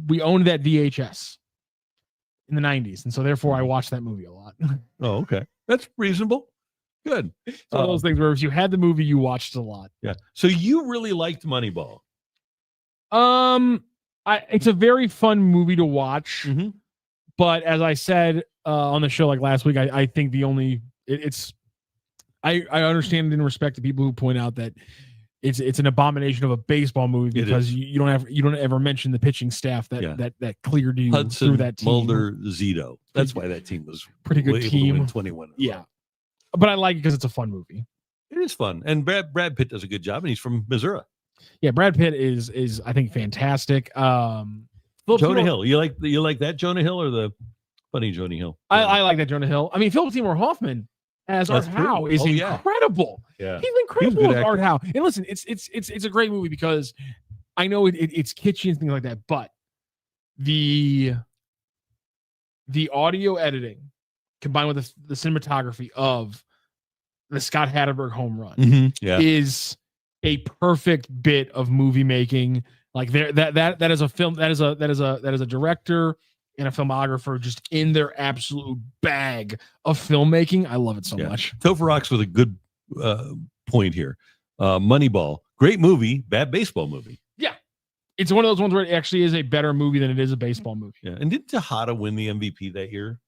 We owned that VHS in the 90s, and so therefore I watched that movie a lot. Oh, okay, that's reasonable. Good. It's one of those things where if you had the movie, you watched a lot. Yeah. So you really liked Moneyball. It's a very fun movie to watch, but as I said on the show like last week, I think I understand and respect the people who point out that it's an abomination of a baseball movie because you don't ever mention the pitching staff that cleared you Hudson, through that team. Mulder, Zito. That's why that team was pretty good team. 21. Yeah, but I like it because it's a fun movie. It is fun, and Brad Pitt does a good job, and he's from Missouri. Yeah, Brad Pitt is I think fantastic. Jonah Hill, you like that Jonah Hill or the funny Jonah Hill? I like that Jonah Hill. I mean, Philip Seymour Hoffman as Art Howe is incredible. Yeah, he's incredible as Art Howe. And listen, it's a great movie because I know it's kitschy and things like that, but the audio editing combined with the cinematography of the Scott Hatterberg home run is a perfect bit of movie making. Like that is a film that is a director and a filmographer just in their absolute bag of filmmaking. I love it so much. Topher Rock's with a good point here. Moneyball, great movie, bad baseball movie. Yeah, it's one of those ones where it actually is a better movie than it is a baseball movie. Yeah, and did Tejada win the MVP that year?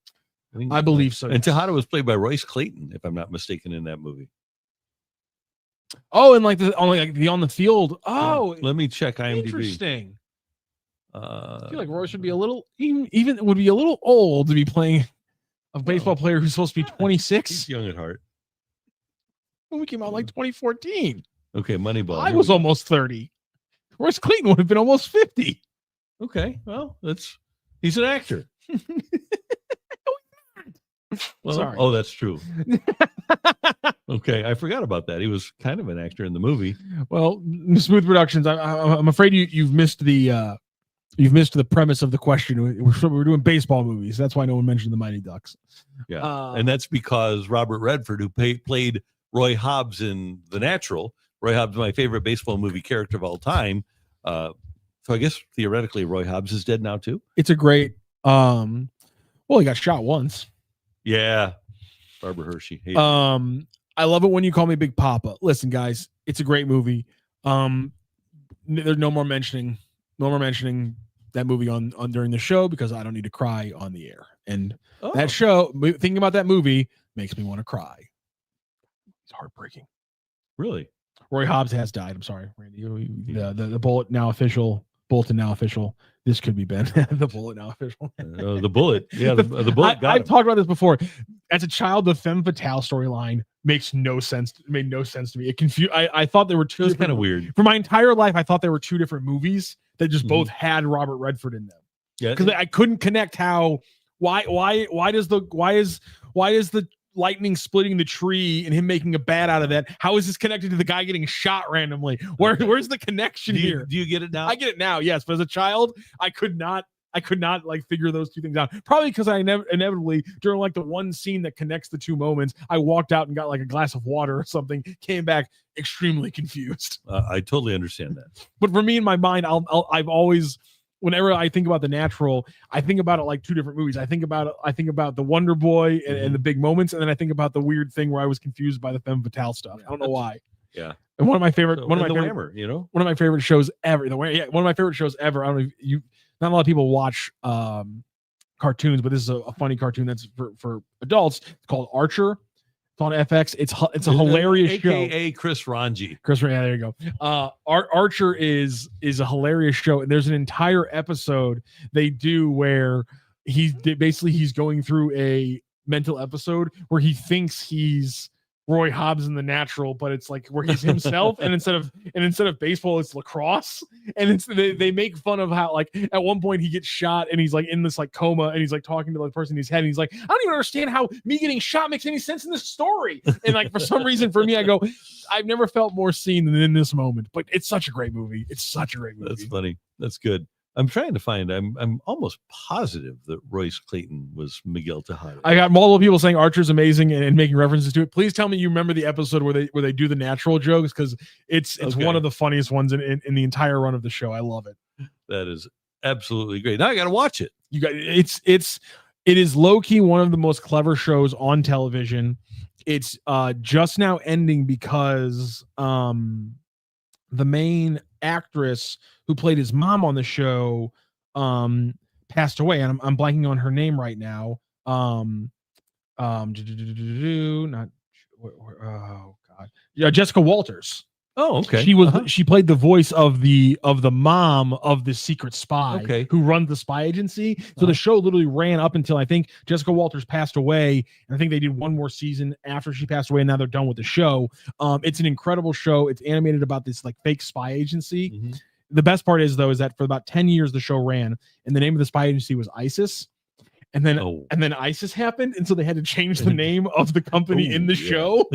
I believe so. And Tejada was played by Royce Clayton, if I'm not mistaken, in that movie. Oh, and like the on the field. Oh, let me check IMDb. Interesting. I feel like Royce would be a little old to be playing a baseball player who's supposed to be 26. He's young at heart. When we came out like 2014. Okay, Moneyball. I was almost 30. Royce Clayton would have been almost 50. Okay, well, he's an actor. Well, sorry. Oh, that's true. Okay, I forgot about that. He was kind of an actor in the movie. Well, Smooth Productions, I'm afraid you've missed the premise of the question. We're doing baseball movies. That's why no one mentioned the Mighty Ducks. Yeah, and that's because Robert Redford, who played Roy Hobbs in The Natural. Roy Hobbs, my favorite baseball movie character of all time. So I guess theoretically Roy Hobbs is dead now too. It's a great. Well, he got shot once. Yeah, Barbara Hershey. I love it when you call me Big Papa. Listen, guys, it's a great movie. There's no more mentioning that movie on during the show because I don't need to cry on the air. And that show, thinking about that movie, makes me want to cry. It's heartbreaking. Really? Roy Hobbs has died. I'm sorry, Randy. The bulletin now official. This could be Ben. The bullet now official. The bullet. Yeah, the bullet. I've talked about this before. As a child, the femme fatale storyline makes no sense. It made no sense to me. It confused. I thought there were two. It was kind of weird. For my entire life, I thought there were two different movies that just both had Robert Redford in them. Yeah, because I couldn't connect why is the lightning splitting the tree and him making a bat out of that? How is this connected to the guy getting shot randomly? Where's the connection here? Do you get it now? I get it now, yes. But as a child, I could not like figure those two things out. Probably because I inevitably during like the one scene that connects the two moments, I walked out and got like a glass of water or something, came back extremely confused. I totally understand that. But for me in my mind, I've always, whenever I think about The Natural, I think about it like two different movies. I think about the Wonder Boy and the big moments, and then I think about the weird thing where I was confused by the femme fatale stuff. I don't know why. Yeah. And one of my favorite shows ever. One of my favorite shows ever. I don't know if you. Not a lot of people watch cartoons, but this is a funny cartoon that's for adults. It's called Archer. It's on FX. It's a hilarious show. AKA Chris Ranji. Yeah, there you go. Archer is a hilarious show, and there's an entire episode they do where he's going through a mental episode where he thinks he's Roy Hobbs in The Natural, but it's like where he's himself, and instead of baseball, it's lacrosse. And they make fun of how like at one point he gets shot and he's like in this like coma and he's like talking to the person in his head and he's like, I don't even understand how me getting shot makes any sense in this story. And like for some reason for me, I go, I've never felt more seen than in this moment. But it's such a great movie. That's funny. That's good. I'm trying to find. I'm almost positive that Royce Clayton was Miguel Tejada. I got multiple people saying Archer's amazing and making references to it. Please tell me you remember the episode where they do the natural jokes, because it's one of the funniest ones in the entire run of the show. I love it. That is absolutely great. Now I got to watch it. It is low key one of the most clever shows on television. It's just now ending because the main actress who played his mom on the show passed away, and I'm blanking on her name right now. Jessica Walters. Oh, okay. She played the voice of the mom of the secret spy who runs the spy agency. So the show literally ran up until I think Jessica Walters passed away, and I think they did one more season after she passed away, and now they're done with the show. It's an incredible show. It's animated about this like fake spy agency. Mm-hmm. The best part is that for about 10 years the show ran, and the name of the spy agency was ISIS. And then ISIS happened, and so they had to change the name of the company in the show,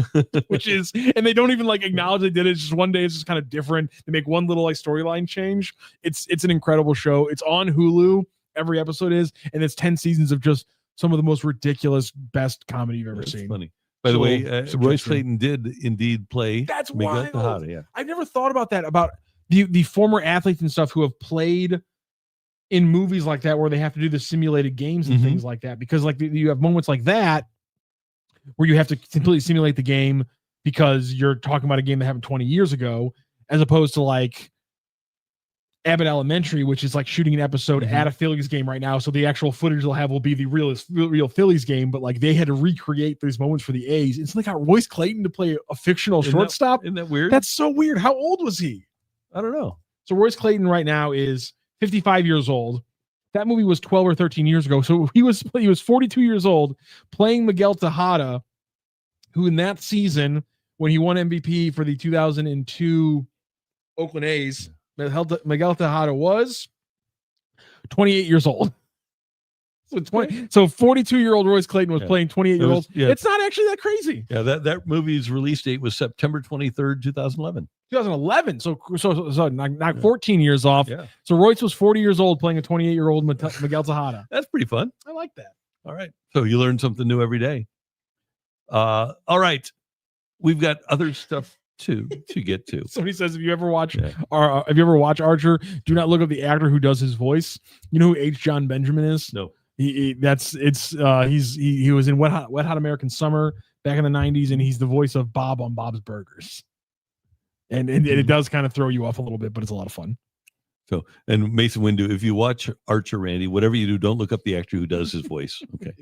which is, and they don't even like acknowledge they did it. It's just one day it's just kind of different. They make one little like storyline change. It's an incredible show. It's on Hulu. Every episode is, and it's 10 seasons of just some of the most ridiculous, best comedy you've ever seen. Funny. By the way, Royce Clayton did indeed play. That's Miguel wild. Tejada, yeah. I've never thought about that, about the former athletes and stuff who have played in movies like that where they have to do the simulated games and things like that, because like you have moments like that where you have to completely simulate the game because you're talking about a game that happened 20 years ago, as opposed to like Abbott Elementary, which is like shooting an episode at a Phillies game right now. So the actual footage they'll have will be the real Phillies game, but like they had to recreate these moments for the A's. It's like got Royce Clayton to play a fictional shortstop. Isn't that weird? That's so weird. How old was he? I don't know. So Royce Clayton right now is 55 years old. That movie was 12 or 13 years ago. So he was 42 years old playing Miguel Tejada, who in that season, when he won MVP for the 2002 Oakland A's, Miguel Tejada was 28 years old. So 42-year-old Royce Clayton was playing 28-year-old. It's not actually that crazy. Yeah, that movie's release date was September 23rd, 2011. 2011. So not 14 years off. Yeah. So Royce was 40 years old playing a 28-year-old Miguel Tejada. That's pretty fun. I like that. All right. So you learn something new every day. All right. We've got other stuff to get to. Somebody says, if you ever watch Archer, do not look up the actor who does his voice. You know who H. John Benjamin is? No. He was in Wet Hot American Summer back in the 90s, and he's the voice of Bob on Bob's Burgers. And it does kind of throw you off a little bit, but it's a lot of fun. So, and Mason Windu, if you watch Archer, Randy, whatever you do, don't look up the actor who does his voice. Okay.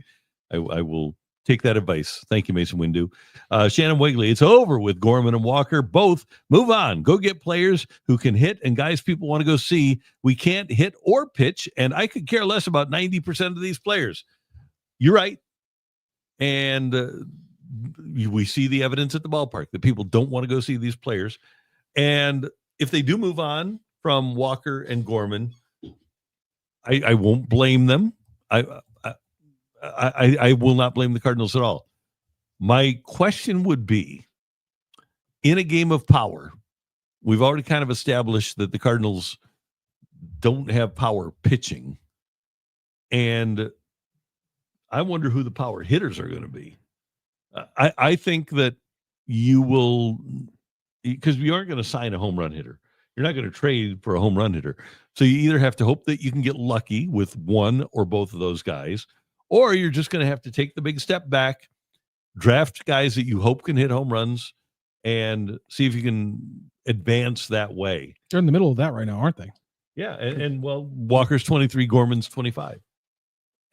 I will take that advice. Thank you, Mason Windu. Shannon Wigley, it's over with Gorman and Walker. Both move on. Go get players who can hit and guys people want to go see. We can't hit or pitch, and I could care less about 90% of these players. You're right. And we see the evidence at the ballpark that people don't want to go see these players. And if they do move on from Walker and Gorman, I won't blame them. I will not blame the Cardinals at all. My question would be, in a game of power, we've already kind of established that the Cardinals don't have power pitching. And I wonder who the power hitters are going to be. I think that you will, because you aren't going to sign a home run hitter. You're not going to trade for a home run hitter. So you either have to hope that you can get lucky with one or both of those guys, or you're just going to have to take the big step back, draft guys that you hope can hit home runs, and see if you can advance that way. They're in the middle of that right now, aren't they? Yeah. And well, Walker's 23, Gorman's 25.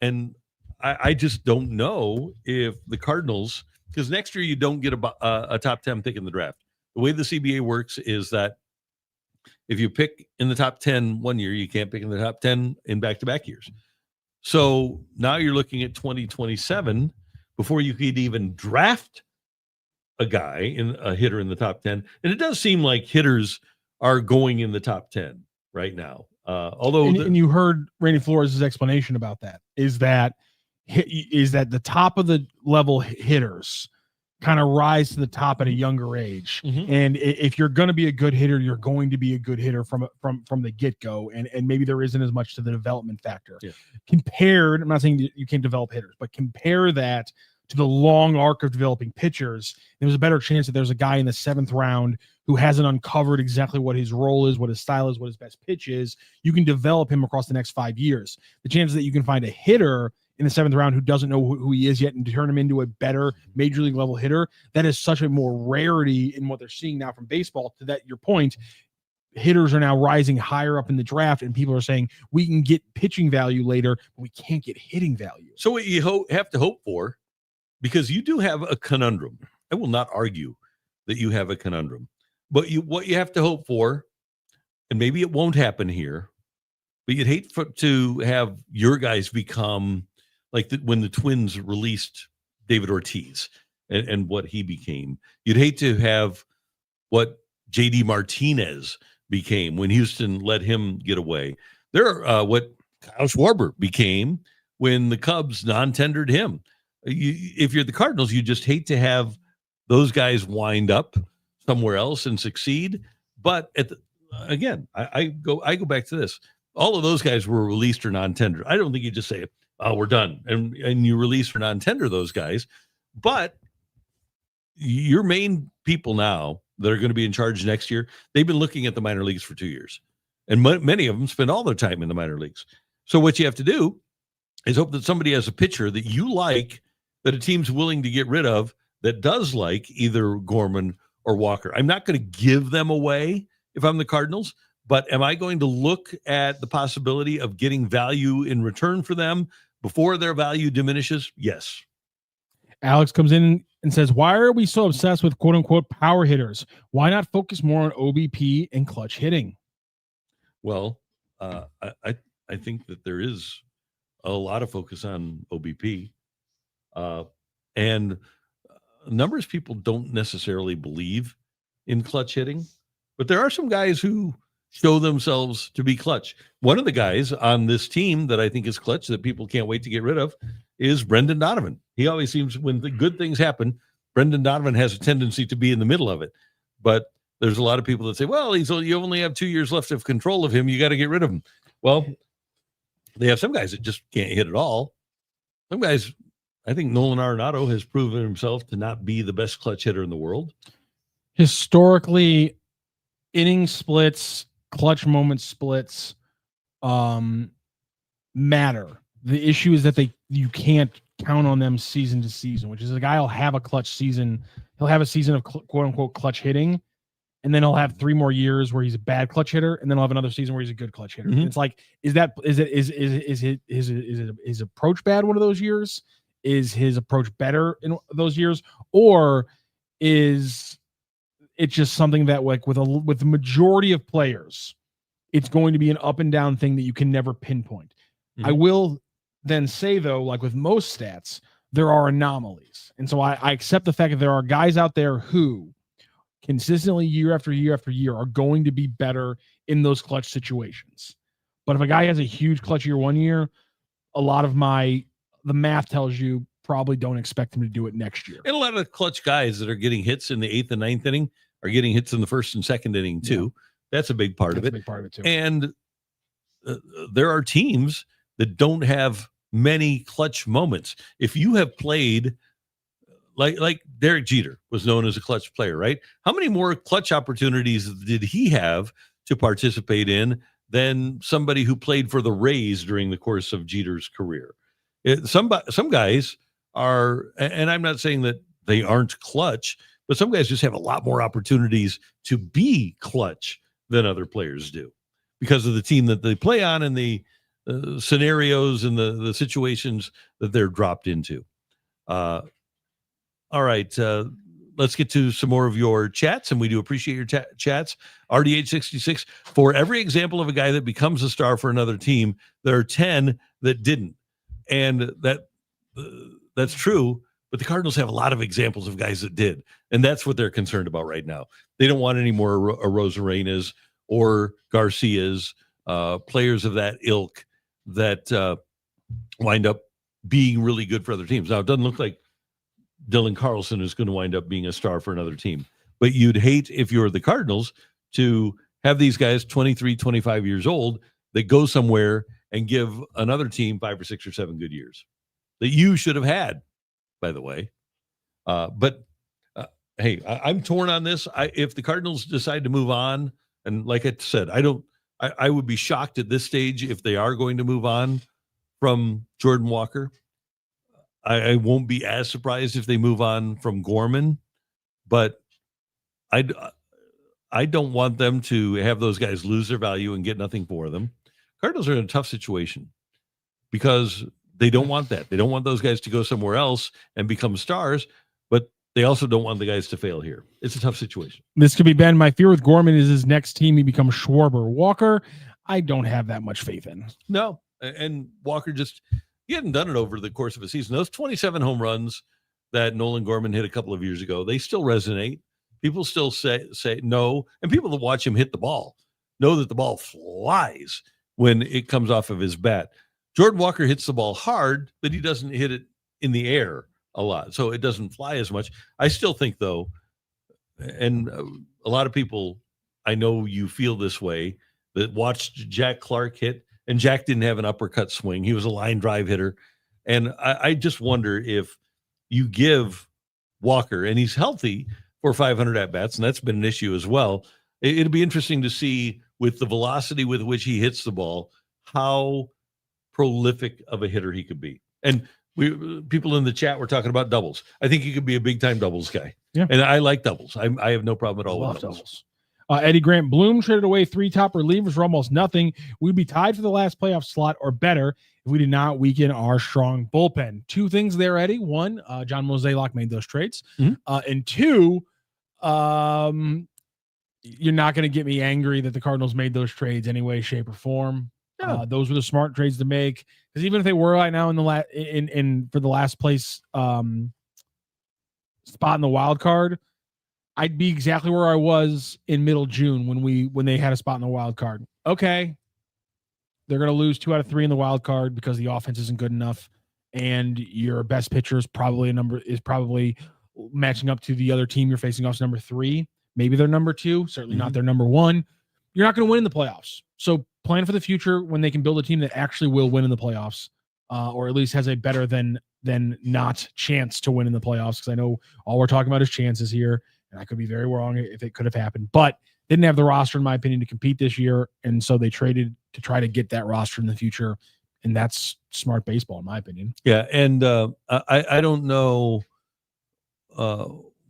And I just don't know if the Cardinals, because next year you don't get a top 10 pick in the draft. The way the CBA works is that if you pick in the top 10 one year, you can't pick in the top 10 in back-to-back years. So now you're looking at 2027 before you could even draft a hitter in the top 10. And it does seem like hitters are going in the top 10 right now. Although and you heard Randy Flores' explanation about that is that the top of the level hitters kind of rise to the top at a younger age. Mm-hmm. And if you're going to be a good hitter, you're going to be a good hitter from the get-go. And maybe there isn't as much to the development factor. Yeah. Compared, I'm not saying you can't develop hitters, but compare that to the long arc of developing pitchers. There's a better chance that there's a guy in the 7th round who hasn't uncovered exactly what his role is, what his style is, what his best pitch is. You can develop him across the next 5 years. The chances that you can find a hitter in the 7th round who doesn't know who he is yet and turn him into a better major league level hitter, that is such a more rarity in what they're seeing now from baseball. To that your point, hitters are now rising higher up in the draft, and people are saying we can get pitching value later, but we can't get hitting value. So what you have to hope for, because you do have a conundrum. I will not argue that you have a conundrum, but what you have to hope for, and maybe it won't happen here, but you'd hate to have your guys become like when the Twins released David Ortiz and what he became. You'd hate to have what J.D. Martinez became when Houston let him get away. What Kyle Schwarber became when the Cubs non-tendered him. If you're the Cardinals, you just hate to have those guys wind up somewhere else and succeed. But again, I go back to this. All of those guys were released or non-tendered. I don't think you just say, "Oh, we're done," and you release or non-tender those guys. But your main people now that are going to be in charge next year, they've been looking at the minor leagues for 2 years, and many of them spend all their time in the minor leagues. So what you have to do is hope that somebody has a pitcher that you like, that a team's willing to get rid of, that does like either Gorman or Walker. I'm not going to give them away if I'm the Cardinals, but am I going to look at the possibility of getting value in return for them before their value diminishes? Yes. Alex comes in and says, why are we so obsessed with quote unquote power hitters? Why not focus more on OBP and clutch hitting? Well, I think that there is a lot of focus on OBP. And numbers people don't necessarily believe in clutch hitting, but there are some guys who show themselves to be clutch. One of the guys on this team that I think is clutch that people can't wait to get rid of is Brendan Donovan. He always seems, when the good things happen, Brendan Donovan has a tendency to be in the middle of it. But there's a lot of people that say, well, you only have 2 years left of control of him. You got to get rid of him. Well, they have some guys that just can't hit at all. Some guys, I think Nolan Arenado has proven himself to not be the best clutch hitter in the world. historically, inning splits, clutch moment splits, matter. The issue is that you can't count on them season to season, which is a guy will have a clutch season. He'll have a season of quote unquote clutch hitting, and then he'll have 3 more years where he's a bad clutch hitter, and then he'll have another season where he's a good clutch hitter. Mm-hmm. It's like, is his approach bad one of those years? Is his approach better in those years, or is it just something that, like, with the majority of players, it's going to be an up and down thing that you can never pinpoint? Mm-hmm. I will then say, though, like with most stats, there are anomalies. And so I accept the fact that there are guys out there who consistently year after year after year are going to be better in those clutch situations. But if a guy has a huge clutch year one year, a lot of the math tells you probably don't expect him to do it next year. And a lot of the clutch guys that are getting hits in the 8th and 9th inning are getting hits in the 1st and 2nd inning too. Yeah. That's a big part of it. A big part of it too. And there are teams that don't have many clutch moments. If you have played like Derek Jeter was known as a clutch player, right? How many more clutch opportunities did he have to participate in than somebody who played for the Rays during the course of Jeter's career? Some guys are, and I'm not saying that they aren't clutch, but some guys just have a lot more opportunities to be clutch than other players do because of the team that they play on and the scenarios and the situations that they're dropped into. All right, let's get to some more of your chats, and we do appreciate your chats. RDH66, for every example of a guy that becomes a star for another team, there are 10 that didn't. And that's true, but the Cardinals have a lot of examples of guys that did, and that's what they're concerned about right now. They don't want any more Arozarenas or Garcias, players of that ilk that wind up being really good for other teams. Now, it doesn't look like Dylan Carlson is going to wind up being a star for another team, but you'd hate, if you're the Cardinals, to have these guys 23, 25 years old that go somewhere and give another team 5 or 6 or 7 good years that you should have had, by the way. But hey, I'm torn on this. If the Cardinals decide to move on, and like I said, I would be shocked at this stage if they are going to move on from Jordan Walker. I won't be as surprised if they move on from Gorman, but I don't want them to have those guys lose their value and get nothing for them. Cardinals are in a tough situation because they don't want that. They don't want those guys to go somewhere else and become stars, but they also don't want the guys to fail here. It's a tough situation. This could be Ben. My fear with Gorman is his next team, he becomes Schwarber. Walker, I don't have that much faith in. No, and Walker he hadn't done it over the course of a season. Those 27 home runs that Nolan Gorman hit a couple of years ago, they still resonate. People still say no, and people that watch him hit the ball know that the ball flies when it comes off of his bat. Jordan Walker hits the ball hard, but he doesn't hit it in the air a lot, so it doesn't fly as much. I still think, though, and a lot of people, I know you feel this way, that watched Jack Clark hit, and Jack didn't have an uppercut swing. He was a line drive hitter. And I just wonder if you give Walker, and he's healthy, for 500 at-bats, and that's been an issue as well. It'll be interesting to see, with the velocity with which he hits the ball, how prolific of a hitter he could be. And people in the chat were talking about doubles. I think he could be a big-time doubles guy. Yeah. And I like doubles. I have no problem at all with doubles. Eddie Grant Bloom traded away 3 top relievers for almost nothing. We'd be tied for the last playoff slot or better if we did not weaken our strong bullpen. 2 things there, Eddie. 1, John Mozeliak made those trades. Mm-hmm. And 2, you're not going to get me angry that the Cardinals made those trades any way, shape, or form. Yeah. Those were the smart trades to make, because even if they were right now in the for the last place spot in the wild card, I'd be exactly where I was in middle June when they had a spot in the wild card. Okay, they're going to lose 2 out of 3 in the wild card because the offense isn't good enough, and your best pitcher is probably matching up to the other team you're facing off number 3. Maybe they're number 2, certainly not their number 1. You're not going to win in the playoffs. So plan for the future when they can build a team that actually will win in the playoffs, or at least has a better than not chance to win in the playoffs. Because I know all we're talking about is chances here, and I could be very wrong if it could have happened, but didn't have the roster, in my opinion, to compete this year, and so they traded to try to get that roster in the future, and that's smart baseball, in my opinion. Yeah, and I don't know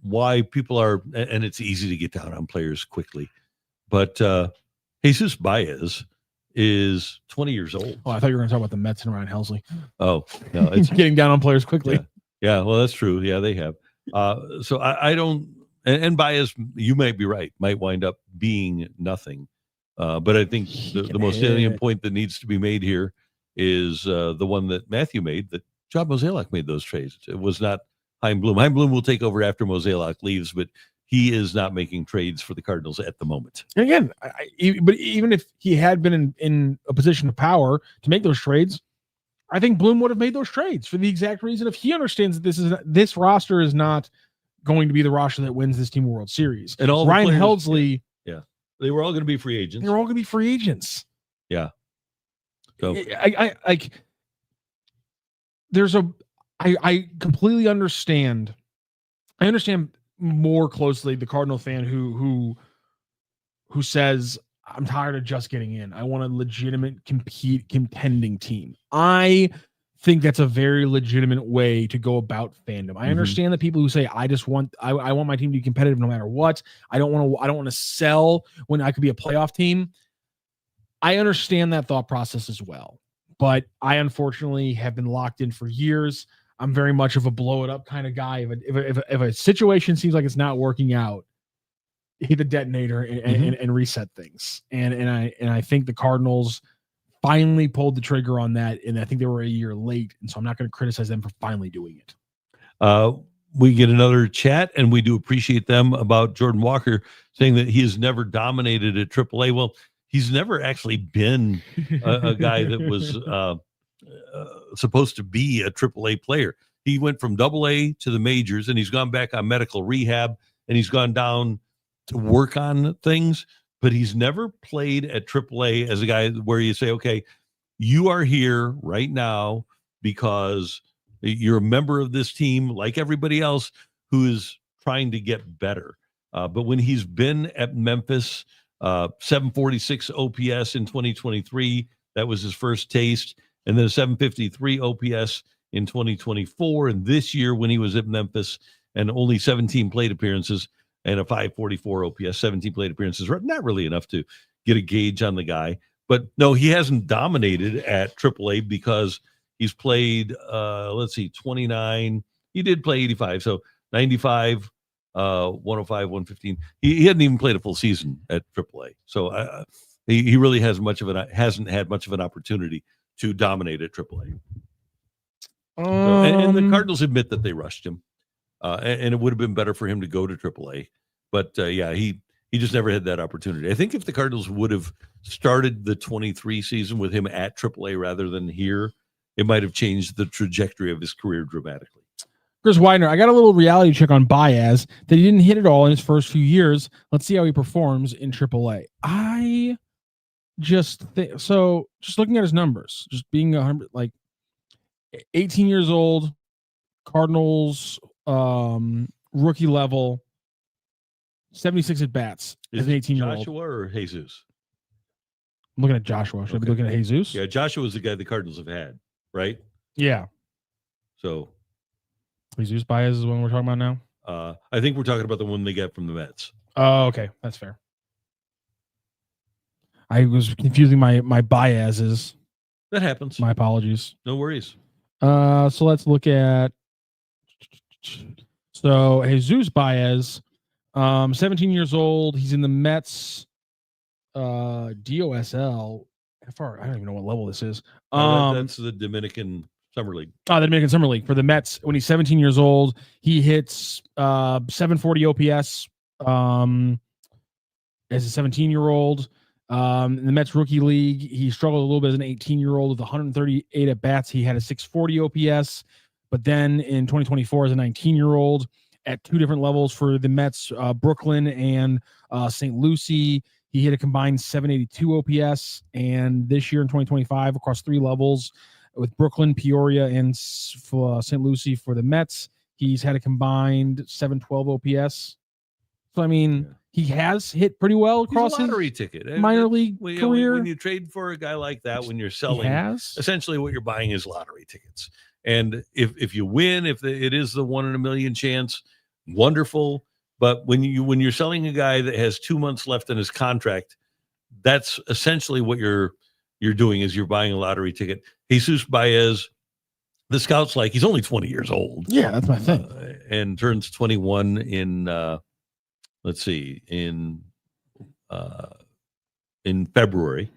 why people are, and it's easy to get down on players quickly, but Jesus Baez is 20 years old. Oh, I thought you were going to talk about the Mets and Ryan Helsley. Oh, no, it's getting down on players quickly. Yeah, well, that's true. Yeah, they have. So I don't, and Baez, you might be right, might wind up being nothing. But I think the most salient point that needs to be made here is the one that Matthew made, that John Mozeliak made those trades. It was not Chaim Bloom. Chaim Bloom will take over after Mozeliak leaves, but he is not making trades for the Cardinals at the moment. And again, but even if he had been in a position of power to make those trades, I think Bloom would have made those trades for the exact reason if he understands that this roster is not going to be the roster that wins this team a World Series. And all Ryan players, Helsley, they were all going to be free agents. They're all going to be free agents. Yeah. So I completely understand. I understand more closely the Cardinal fan who says, I'm tired of just getting in. I want a legitimate contending team. I think that's a very legitimate way to go about fandom. I understand the people who say, I want my team to be competitive no matter what. I don't want to sell when I could be a playoff team. I understand that thought process as well, but I unfortunately have been locked in for years. I'm very much of a blow it up kind of guy. If a situation seems like it's not working out, hit the detonator and reset things. And I think the Cardinals finally pulled the trigger on that, and I think they were a year late, and so I'm not going to criticize them for finally doing it. We get another chat, and we do appreciate them about Jordan Walker saying that he has never dominated at AAA. Well, he's never actually been a guy that was supposed to be a AAA player. He went from AA to the majors, and he's gone back on medical rehab, and he's gone down to work on things, but he's never played at AAA as a guy where you say, okay, you are here right now because you're a member of this team like everybody else who is trying to get better. But when he's been at Memphis, 746 OPS in 2023, that was his first taste, and then a 753 OPS in 2024. And this year when he was at Memphis and only 17 plate appearances, and a 544 OPS, 17 plate appearances, not really enough to get a gauge on the guy. But no, he hasn't dominated at AAA because he's played, 29. He did play 85, so 95, 105, 115. He hadn't even played a full season at AAA. So he really hasn't had much of an opportunity to dominate at AAA. And the Cardinals admit that they rushed him. And it would have been better for him to go to AAA. But, he just never had that opportunity. I think if the Cardinals would have started the 23 season with him at AAA rather than here, it might have changed the trajectory of his career dramatically. Chris Widener, I got a little reality check on Baez that he didn't hit it all in his first few years. Let's see how he performs in AAA. I just think so. Just looking at his numbers, just being 18 years old, Cardinals rookie level, 76 at bats as an 18-year-old. Joshua or Jesus? I'm looking at Joshua. Should I be looking at Jesus? Yeah, Joshua was the guy the Cardinals have had, right? Yeah. So Jesus Baez is the one we're talking about now? I think we're talking about the one they got from the Mets. Oh, okay. That's fair. I was confusing my Baez's. That happens. My apologies. No worries. So let's look at Jesus Baez, 17 years old. He's in the Mets DOSL. How far? I don't even know what level this is. That's the Dominican Summer League. The Dominican Summer League for the Mets. When he's 17 years old, he hits 740 OPS as a 17-year-old. In the Mets rookie league, he struggled a little bit as an 18-year-old with 138 at bats. He had a 640 OPS, but then in 2024 as a 19-year-old at two different levels for the Mets, Brooklyn and St. Lucie, he hit a combined 782 OPS. And this year in 2025 across three levels with Brooklyn, Peoria, and St. Lucie for the Mets, he's had a combined 712 OPS. So I mean, he has hit pretty well across He's a lottery his ticket. minor league career. When you trade for a guy like that, when you're selling, he has. essentially what you're buying is lottery tickets. And if you win, it is the 1 in a million chance, wonderful. But when you're selling a guy that has 2 months left in his contract, that's essentially what you're doing is you're buying a lottery ticket. Jesus Baez, the scouts like he's only 20 years old. Yeah, that's my thing. And turns 21 in in February.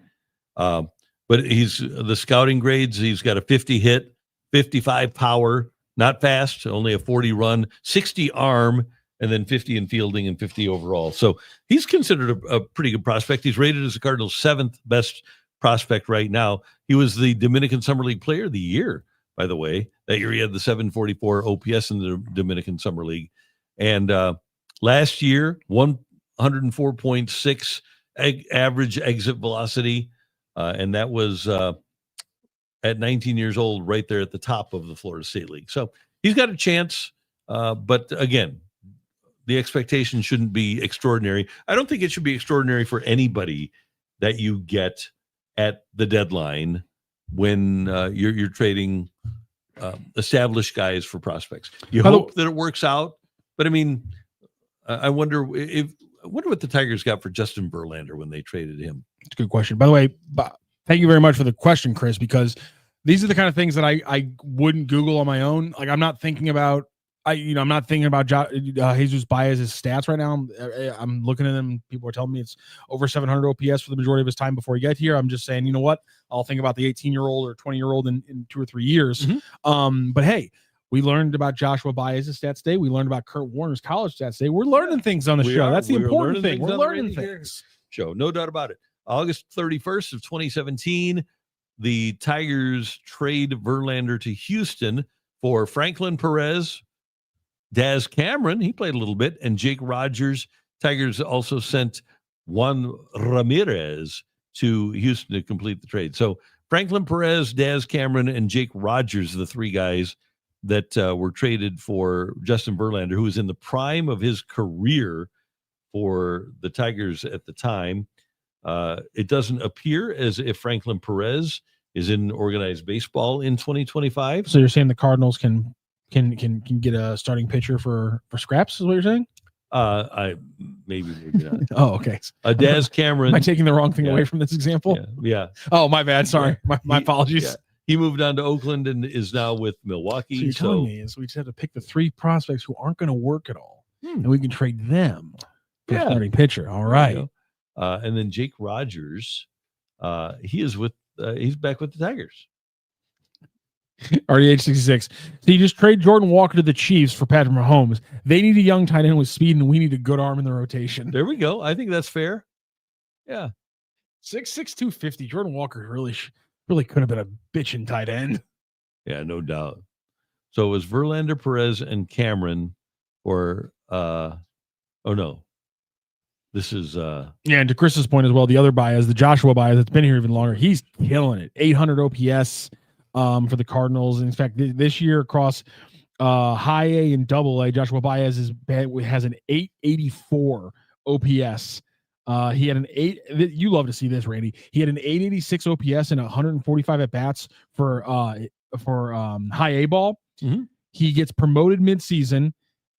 But he's the scouting grades. He's got a 50 hit, 55 power, not fast, only a 40 run, 60 arm, and then 50 in fielding and 50 overall. So he's considered a pretty good prospect. He's rated as the Cardinals' 7th best prospect right now. He was the Dominican Summer League Player of the Year, by the way. That year he had the 744 OPS in the Dominican Summer League. And last year, 104.6 average exit velocity. And that was at 19 years old, right there at the top of the Florida State League. So he's got a chance. But again, the expectation shouldn't be extraordinary. I don't think it should be extraordinary for anybody that you get at the deadline when you're trading established guys for prospects. You hope that it works out. But I mean, I wonder what the Tigers got for Justin Verlander when they traded him. It's a good question. By the way, thank you very much for the question, Chris, because these are the kind of things that I wouldn't Google on my own. Like I'm not thinking about Jesus Baez's stats right now. I'm looking at them. People are telling me it's over 700 OPS for the majority of his time before he get here. I'm just saying, you know what? I'll think about the 18-year-old or 20-year-old in 2 or 3 years. Mm-hmm. But hey, we learned about Joshua Baez's stats today. We learned about Kurt Warner's college stats today. We're learning things on the show. That's the important thing. We're learning things. Show, no doubt about it. August 31st of 2017, the Tigers trade Verlander to Houston for Franklin Perez, Daz Cameron, he played a little bit, and Jake Rogers. Tigers also sent Juan Ramirez to Houston to complete the trade. So Franklin Perez, Daz Cameron, and Jake Rogers, the 3 guys that were traded for Justin Verlander, who was in the prime of his career for the Tigers at the time. It doesn't appear as if Franklin Perez is in organized baseball in 2025. So you're saying the Cardinals can get a starting pitcher for scraps, is what you're saying? Maybe not. Oh, okay. Daz Cameron. Am I taking the wrong thing away from this example? Yeah. Oh, my bad. Sorry. My apologies. Yeah. He moved on to Oakland and is now with Milwaukee. So you're telling me is we just have to pick the 3 prospects who aren't going to work at all, and we can trade them for a starting pitcher. All right. And then Jake Rogers, he's back with the Tigers. Already age 66. So you just trade Jordan Walker to the Chiefs for Patrick Mahomes. They need a young tight end with speed, and we need a good arm in the rotation. There we go. I think that's fair. Yeah. 6'6", 250. Jordan Walker really could have been a bitchin' tight end. Yeah, no doubt. So it was Verlander, Perez, and Cameron, or this is and to Chris's point as well, the other Baez, the Joshua Baez that's been here even longer, he's killing it. 800 OPS for the Cardinals. And in fact, this year across high A and double A, Joshua Baez has an 884 OPS. He had an 8. You love to see this, Randy. He had an 886 OPS and 145 at bats for high A ball. Mm-hmm. He gets promoted midseason,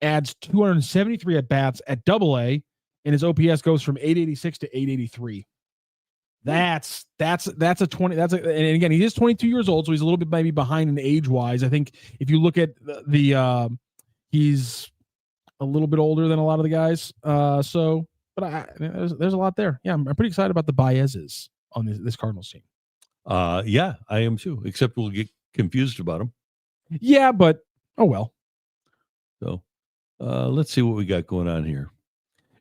adds 273 at bats at double A, and his OPS goes from 886 to 883. That's a 20. And again, he is 22 years old, so he's a little bit maybe behind in age wise. I think if you look at he's a little bit older than a lot of the guys. But there's a lot there. Yeah, I'm pretty excited about the Baez's on this Cardinals team. Yeah, I am too. Except we'll get confused about them. Yeah, but oh well. So let's see what we got going on here.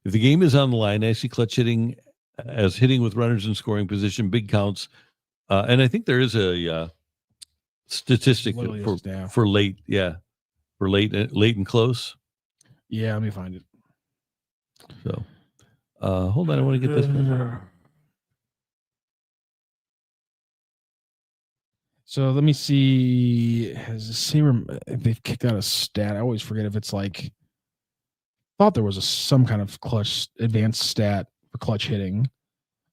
If the game is on the line, I see clutch hitting as hitting with runners in scoring position, big counts, and I think there is a statistic for late. Yeah, for late and close. Yeah, let me find it. So. Hold on, I want to get this. So let me see. Has the same? If they've kicked out a stat, I always forget if it's like Thought there was some kind of clutch advanced stat for clutch hitting.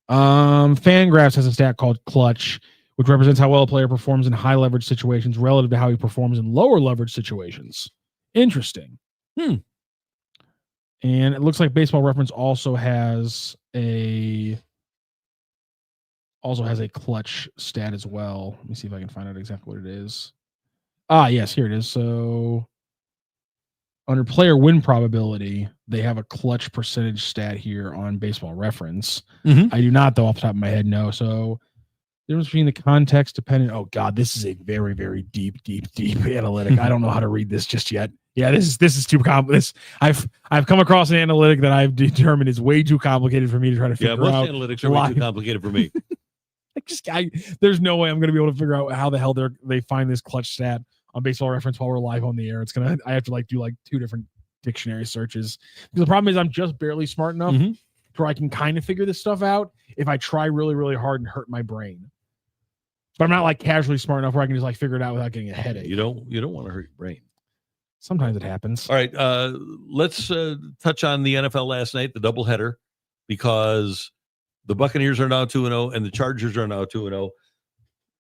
Fangraphs has a stat called clutch, which represents how well a player performs in high leverage situations relative to how he performs in lower leverage situations. Interesting. And it looks like Baseball Reference also has a clutch stat as well. Let me see if I can find out exactly what it is. Yes, here it is. So under player win probability, they have a clutch percentage stat here on Baseball Reference. I do not, though, off the top of my head, know. So the difference between the context dependent. Oh God, this is a very, very deep analytic. I don't know how to read this just yet. Yeah, this is too complicated. I've come across an analytic that I've determined is way too complicated for me to try to figure out. Yeah, most analytics are way too complicated for me. There's no way I'm going to be able to figure out how the hell they find this clutch stat on Baseball Reference while we're live on the air. I have to do 2 different dictionary searches. Because the problem is I'm just barely smart enough to where I can kind of figure this stuff out if I try really, really hard and hurt my brain. But I'm not casually smart enough where I can just figure it out without getting a headache. You don't want to hurt your brain. Sometimes it happens. All right, let's touch on the NFL last night, the doubleheader, because the Buccaneers are now 2-0 and the Chargers are now 2-0.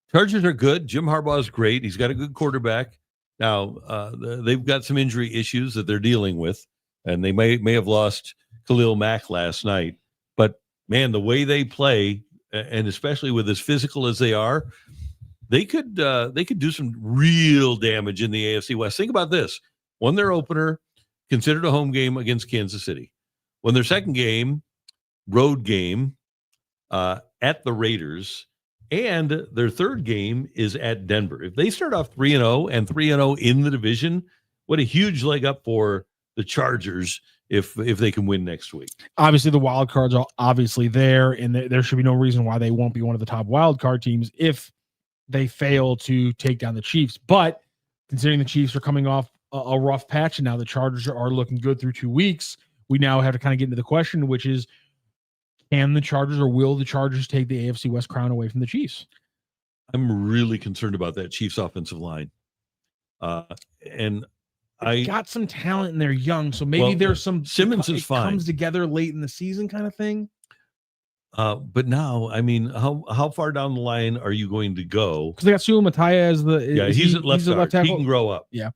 Chargers are good. Jim Harbaugh is great. He's got a good quarterback. Now, they've got some injury issues that they're dealing with, and they may have lost Khalil Mack last night. But, man, the way they play, and especially with as physical as they are, they could do some real damage in the AFC West. Think about this. Won their opener, considered a home game against Kansas City. Won their second game, road game, at the Raiders. And their third game is at Denver. If they start off 3-0 and 3-0 in the division, what a huge leg up for the Chargers if they can win next week. Obviously, the wild cards are obviously there, and there should be no reason why they won't be one of the top wild card teams if they fail to take down the Chiefs. But considering the Chiefs are coming off a rough patch, and now the Chargers are looking good through 2 weeks, we now have to kind of get into the question, which is, can the Chargers or will the Chargers take the AFC West crown away from the Chiefs? I'm really concerned about that Chiefs offensive line. And I got some talent and they're young, so maybe there's some Simmons is fine. Comes together late in the season kind of thing. But now, I mean, how far down the line are you going to go? Because they got Sua Mataya as the he's at left tackle. He can grow up. Yeah.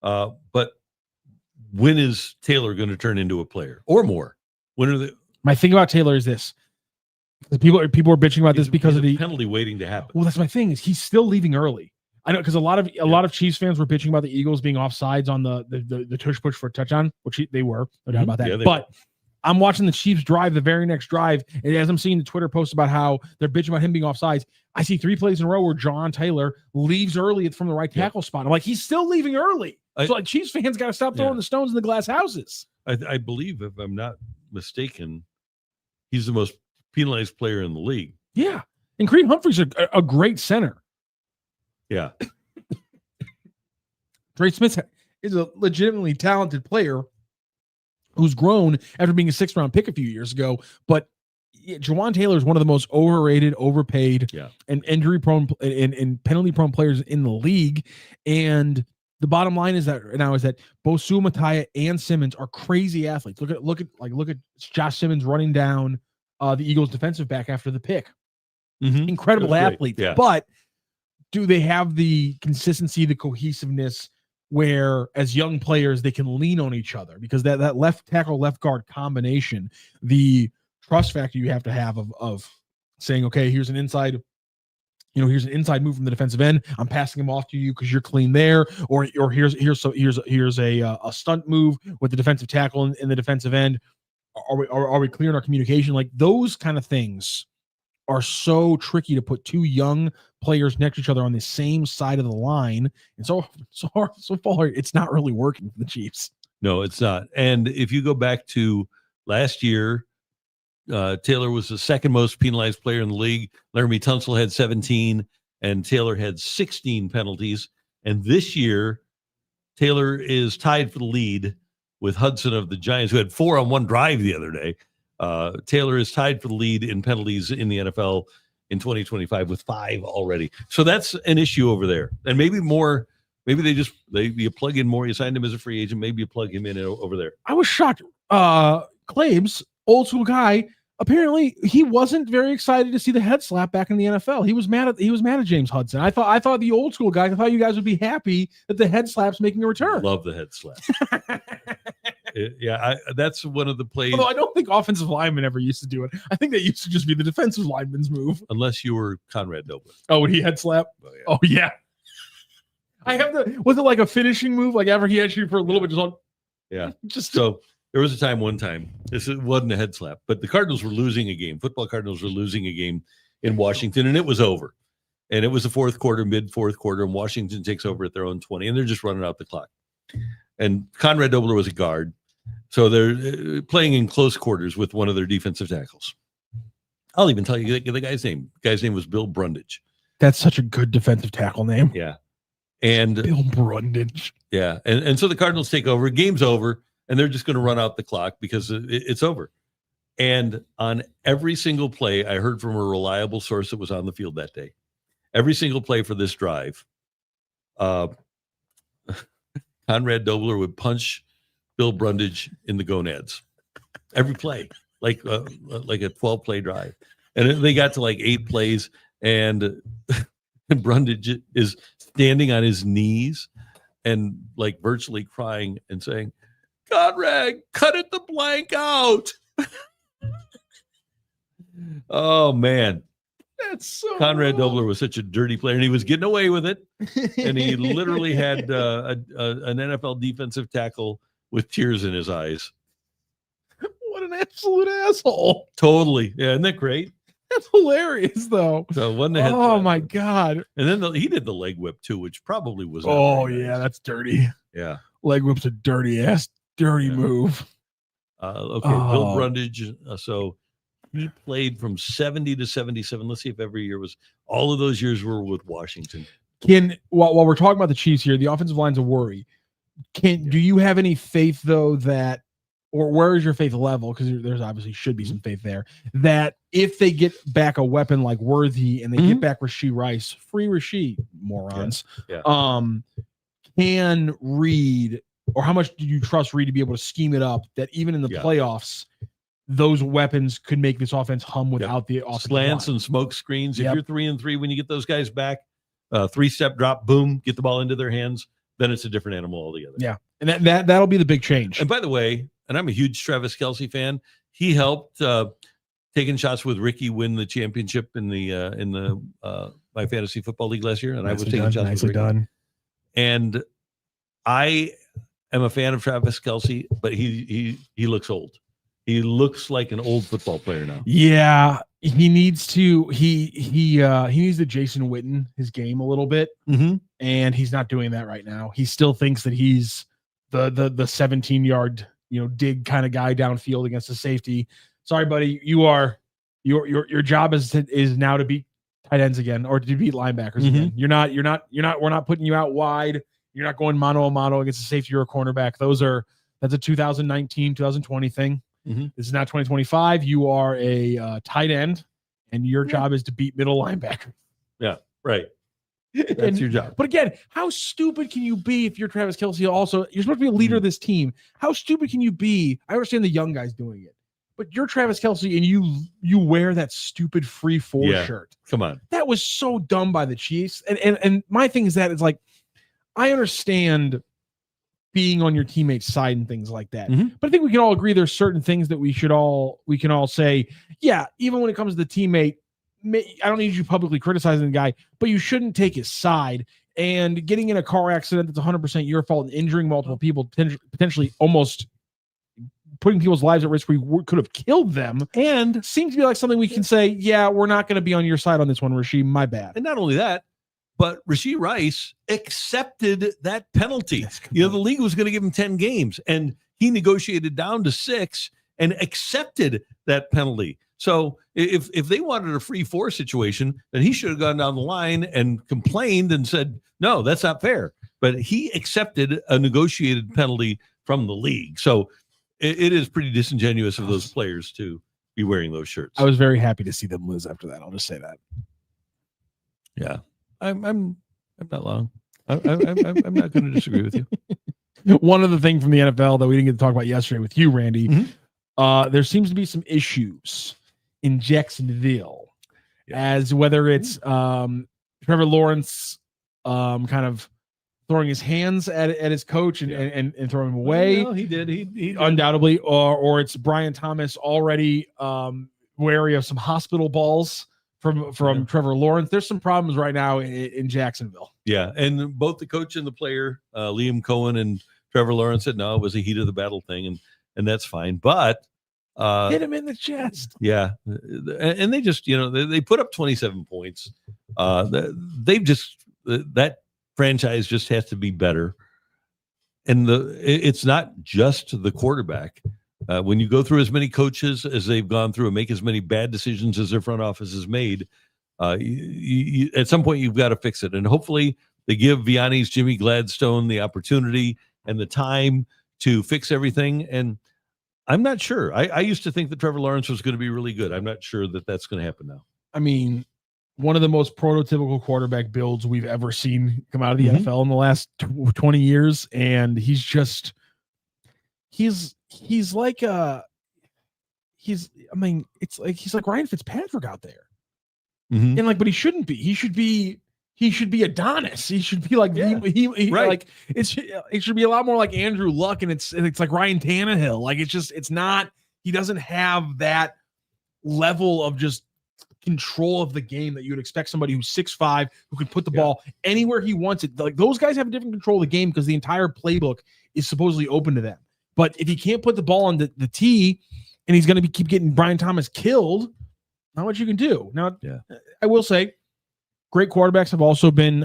But when is Taylor going to turn into a player or more? When are the My thing about Taylor is this. People are bitching about this because of the penalty waiting to happen. Well, that's my thing, is he's still leaving early. I know, because a lot of Chiefs fans were bitching about the Eagles being offsides on the tush push for a touchdown, which they were. No doubt about that. Yeah, but I'm watching the Chiefs drive the very next drive, and as I'm seeing the Twitter posts about how they're bitching about him being offsides, I see 3 plays in a row where John Taylor leaves early from the right tackle spot. I'm like, he's still leaving early. So Chiefs fans got to stop throwing the stones in the glass houses. I believe, if I'm not mistaken, he's the most penalized player in the league. Yeah. And Kareem Humphrey's a great center. Yeah. Trey Smith is a legitimately talented player who's grown after being a 6th-round pick a few years ago. But Jawan Taylor is one of the most overrated, overpaid, and injury-prone and penalty-prone players in the league. And the bottom line is that both Sua Mataya and Simmons are crazy athletes. Look at Josh Simmons running down the Eagles defensive back after the pick. Incredible athletes. Yeah. But do they have the consistency, the cohesiveness where as young players they can lean on each other? Because that left tackle, left guard combination, the trust factor you have to have of saying, okay, here's an inside move from the defensive end. I'm passing him off to you because you're clean there, or here's a stunt move with the defensive tackle in the defensive end. Are we clear in our communication? Like, those kind of things are so tricky to put 2 young players next to each other on the same side of the line, and so far it's not really working for the Chiefs. No, it's not. And if you go back to last year, Taylor was the 2nd most penalized player in the league. Laramie Tunsil had 17, and Taylor had 16 penalties. And this year, Taylor is tied for the lead with Hudson of the Giants, who had 4 on one drive the other day. Taylor is tied for the lead in penalties in the NFL in 2025 with 5 already. So that's an issue over there. And maybe more Maybe you plug in more. You signed him as a free agent. Maybe you plug him in over there. I was shocked. Claves, old school guy. Apparently, he wasn't very excited to see the head slap back in the NFL. He was mad at James Hudson. I thought the old school guys. I thought you guys would be happy that the head slap's making a return. Love the head slap. That's one of the plays. Although I don't think offensive linemen ever used to do it. I think that used to just be the defensive lineman's move. Unless you were Conrad Dobler. Oh, would he head slap? Oh yeah. I have was it like a finishing move? Like after he had you for a little bit, just on. Yeah. So there was one time. This wasn't a head slap, but the Cardinals were losing a game. Football Cardinals were losing a game in Washington, and it was over. And it was the fourth quarter, mid-fourth quarter, and Washington takes over at their own 20, and they're just running out the clock. And Conrad Dobler was a guard, so they're playing in close quarters with one of their defensive tackles. I'll even tell you the guy's name. The guy's name was Bill Brundage. That's such a good defensive tackle name. Yeah. And Bill Brundage. Yeah. And so the Cardinals take over. Game's over. And they're just going to run out the clock because it's over. And on every single play, I heard from a reliable source that was on the field that day. Every single play for this drive, Conrad Dobler would punch Bill Brundage in the gonads. Every play, like a 12-play drive. And they got to like 8 plays, and Brundage is standing on his knees and like virtually crying and saying, Conrad, cut it the blank out. Oh, man. That's so Conrad wrong. Dobler was such a dirty player, and he was getting away with it. And he literally had an NFL defensive tackle with tears in his eyes. What an absolute asshole. Totally. Yeah, isn't that great? That's hilarious, though. So wasn't the head Oh, slap. my God. And then he did the leg whip, too, which probably was not Oh, very yeah, nice. that's dirty. Yeah. Leg whip's a dirty move. Okay, Bill Brundage. So he played from 70 to 77. Let's see if every year was. All of those years were with Washington. While we're talking about the Chiefs here, the offensive line's a worry. Do you have any faith, though, that, or where is your faith level? Because there's obviously should be some faith there, that if they get back a weapon like Worthy and they get back Rashee Rice, free Rashee, morons, can Reed, or how much do you trust Reed to be able to scheme it up that even in the playoffs, those weapons could make this offense hum without the offensive slants line. and smoke screens? If you're 3-3, when you get those guys back, 3-step drop, boom, get the ball into their hands, then it's a different animal altogether. Yeah, and that'll be the big change. And by the way, and I'm a huge Travis Kelce fan. He helped taking shots with Ricky win the championship in the my fantasy football league last year, and I was taking shots with Ricky. Done. And I am a fan of Travis Kelce, but he looks old. He looks like an old football player now. Yeah, he needs to he needs to Jason Witten his game a little bit, and he's not doing that right now. He still thinks that he's the 17-yard dig kind of guy downfield against the safety. Sorry, buddy, your job is now to beat tight ends again, or to beat linebackers again. We're not putting you out wide. You're not going mano a mano against a safety or a cornerback. That's a 2019, 2020 thing. This is not 2025. You are a tight end, and your job is to beat middle linebacker. Yeah, right. That's your job. But again, how stupid can you be if you're Travis Kelce? Also, you're supposed to be a leader of this team. How stupid can you be? I understand the young guys doing it, but you're Travis Kelce, and you wear that stupid free 4 shirt. Come on, that was so dumb by the Chiefs. And my thing is that it's like, I understand being on your teammate's side and things like that. But I think we can all agree there's certain things that we can all say, yeah, even when it comes to the teammate, I don't need you publicly criticizing the guy, but you shouldn't take his side. And getting in a car accident that's 100% your fault and injuring multiple people, potentially almost putting people's lives at risk where you could have killed them, and seems to be like something we can say, yeah, we're not going to be on your side on this one, Rashee, my bad. And not only that, but Rashee Rice accepted that penalty. The league was going to give him 10 games, and he negotiated down to 6 and accepted that penalty. So if they wanted a free 4 situation, then he should have gone down the line and complained and said, no, that's not fair. But he accepted a negotiated penalty from the league. So it is pretty disingenuous of those players to be wearing those shirts. I was very happy to see them lose after that. I'll just say that. Yeah. I'm not long. I'm not going to disagree with you. One other thing from the NFL that we didn't get to talk about yesterday with you, Randy, there seems to be some issues in Jacksonville, as whether it's Trevor Lawrence kind of throwing his hands at his coach and throwing him away. Well, he did. He undoubtedly, or it's Brian Thomas already wary of some hospital balls from Trevor Lawrence. There's some problems right now in Jacksonville. Yeah, and both the coach and the player, Liam Cohen and Trevor Lawrence, said no, it was a heat of the battle thing, and that's fine. But hit him in the chest. Yeah, and they just they put up 27 points. They've just that franchise just has to be better, and it's not just the quarterback. When you go through as many coaches as they've gone through and make as many bad decisions as their front office has made, you, at some point you've got to fix it. And hopefully they give Vianney's Jimmy Gladstone the opportunity and the time to fix everything. And I'm not sure. I used to think that Trevor Lawrence was going to be really good. I'm not sure that that's going to happen now. I mean, one of the most prototypical quarterback builds we've ever seen come out of the NFL in the last 20 years. And he's like he's like Ryan Fitzpatrick out there. And but he shouldn't be. He should be Adonis. He should be like he right. Like it should be a lot more like Andrew Luck, and it's like Ryan Tannehill. Like it's not. He doesn't have that level of just control of the game that you would expect somebody who's 6'5", who can put the ball anywhere he wants it. Like those guys have a different control of the game because the entire playbook is supposedly open to them. But if he can't put the ball on the tee, and he's going to keep getting Brian Thomas killed, not much you can do. Now, I will say, great quarterbacks have also been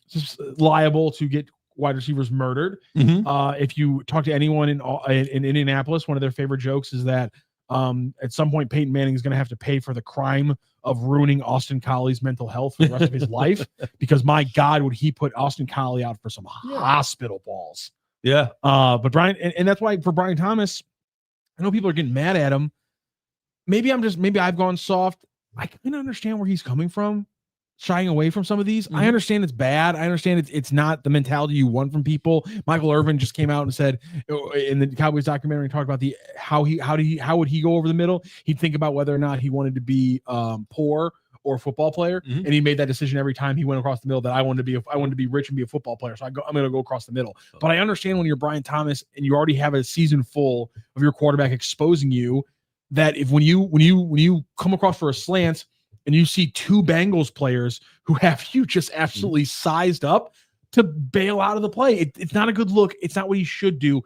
just liable to get wide receivers murdered. If you talk to anyone in Indianapolis, one of their favorite jokes is that at some point Peyton Manning is going to have to pay for the crime of ruining Austin Collies' mental health for the rest of his life, because my God, would he put Austin Collie out for some hospital balls. Yeah. But Brian, and that's why for Brian Thomas, I know people are getting mad at him. Maybe I've gone soft. I kind of understand where he's coming from, shying away from some of these. I understand it's bad. I understand it's not the mentality you want from people. Michael Irvin just came out and said in the Cowboys documentary, talked about how would he go over the middle? He'd think about whether or not he wanted to be poor or a football player, and he made that decision every time he went across the middle that I wanted to be rich and be a football player. So I'm going to go across the middle. But I understand when you're Brian Thomas and you already have a season full of your quarterback exposing you, that if when you come across for a slant and you see two Bengals players who have you just absolutely sized up, to bail out of the play, it's not a good look. It's not what he should do.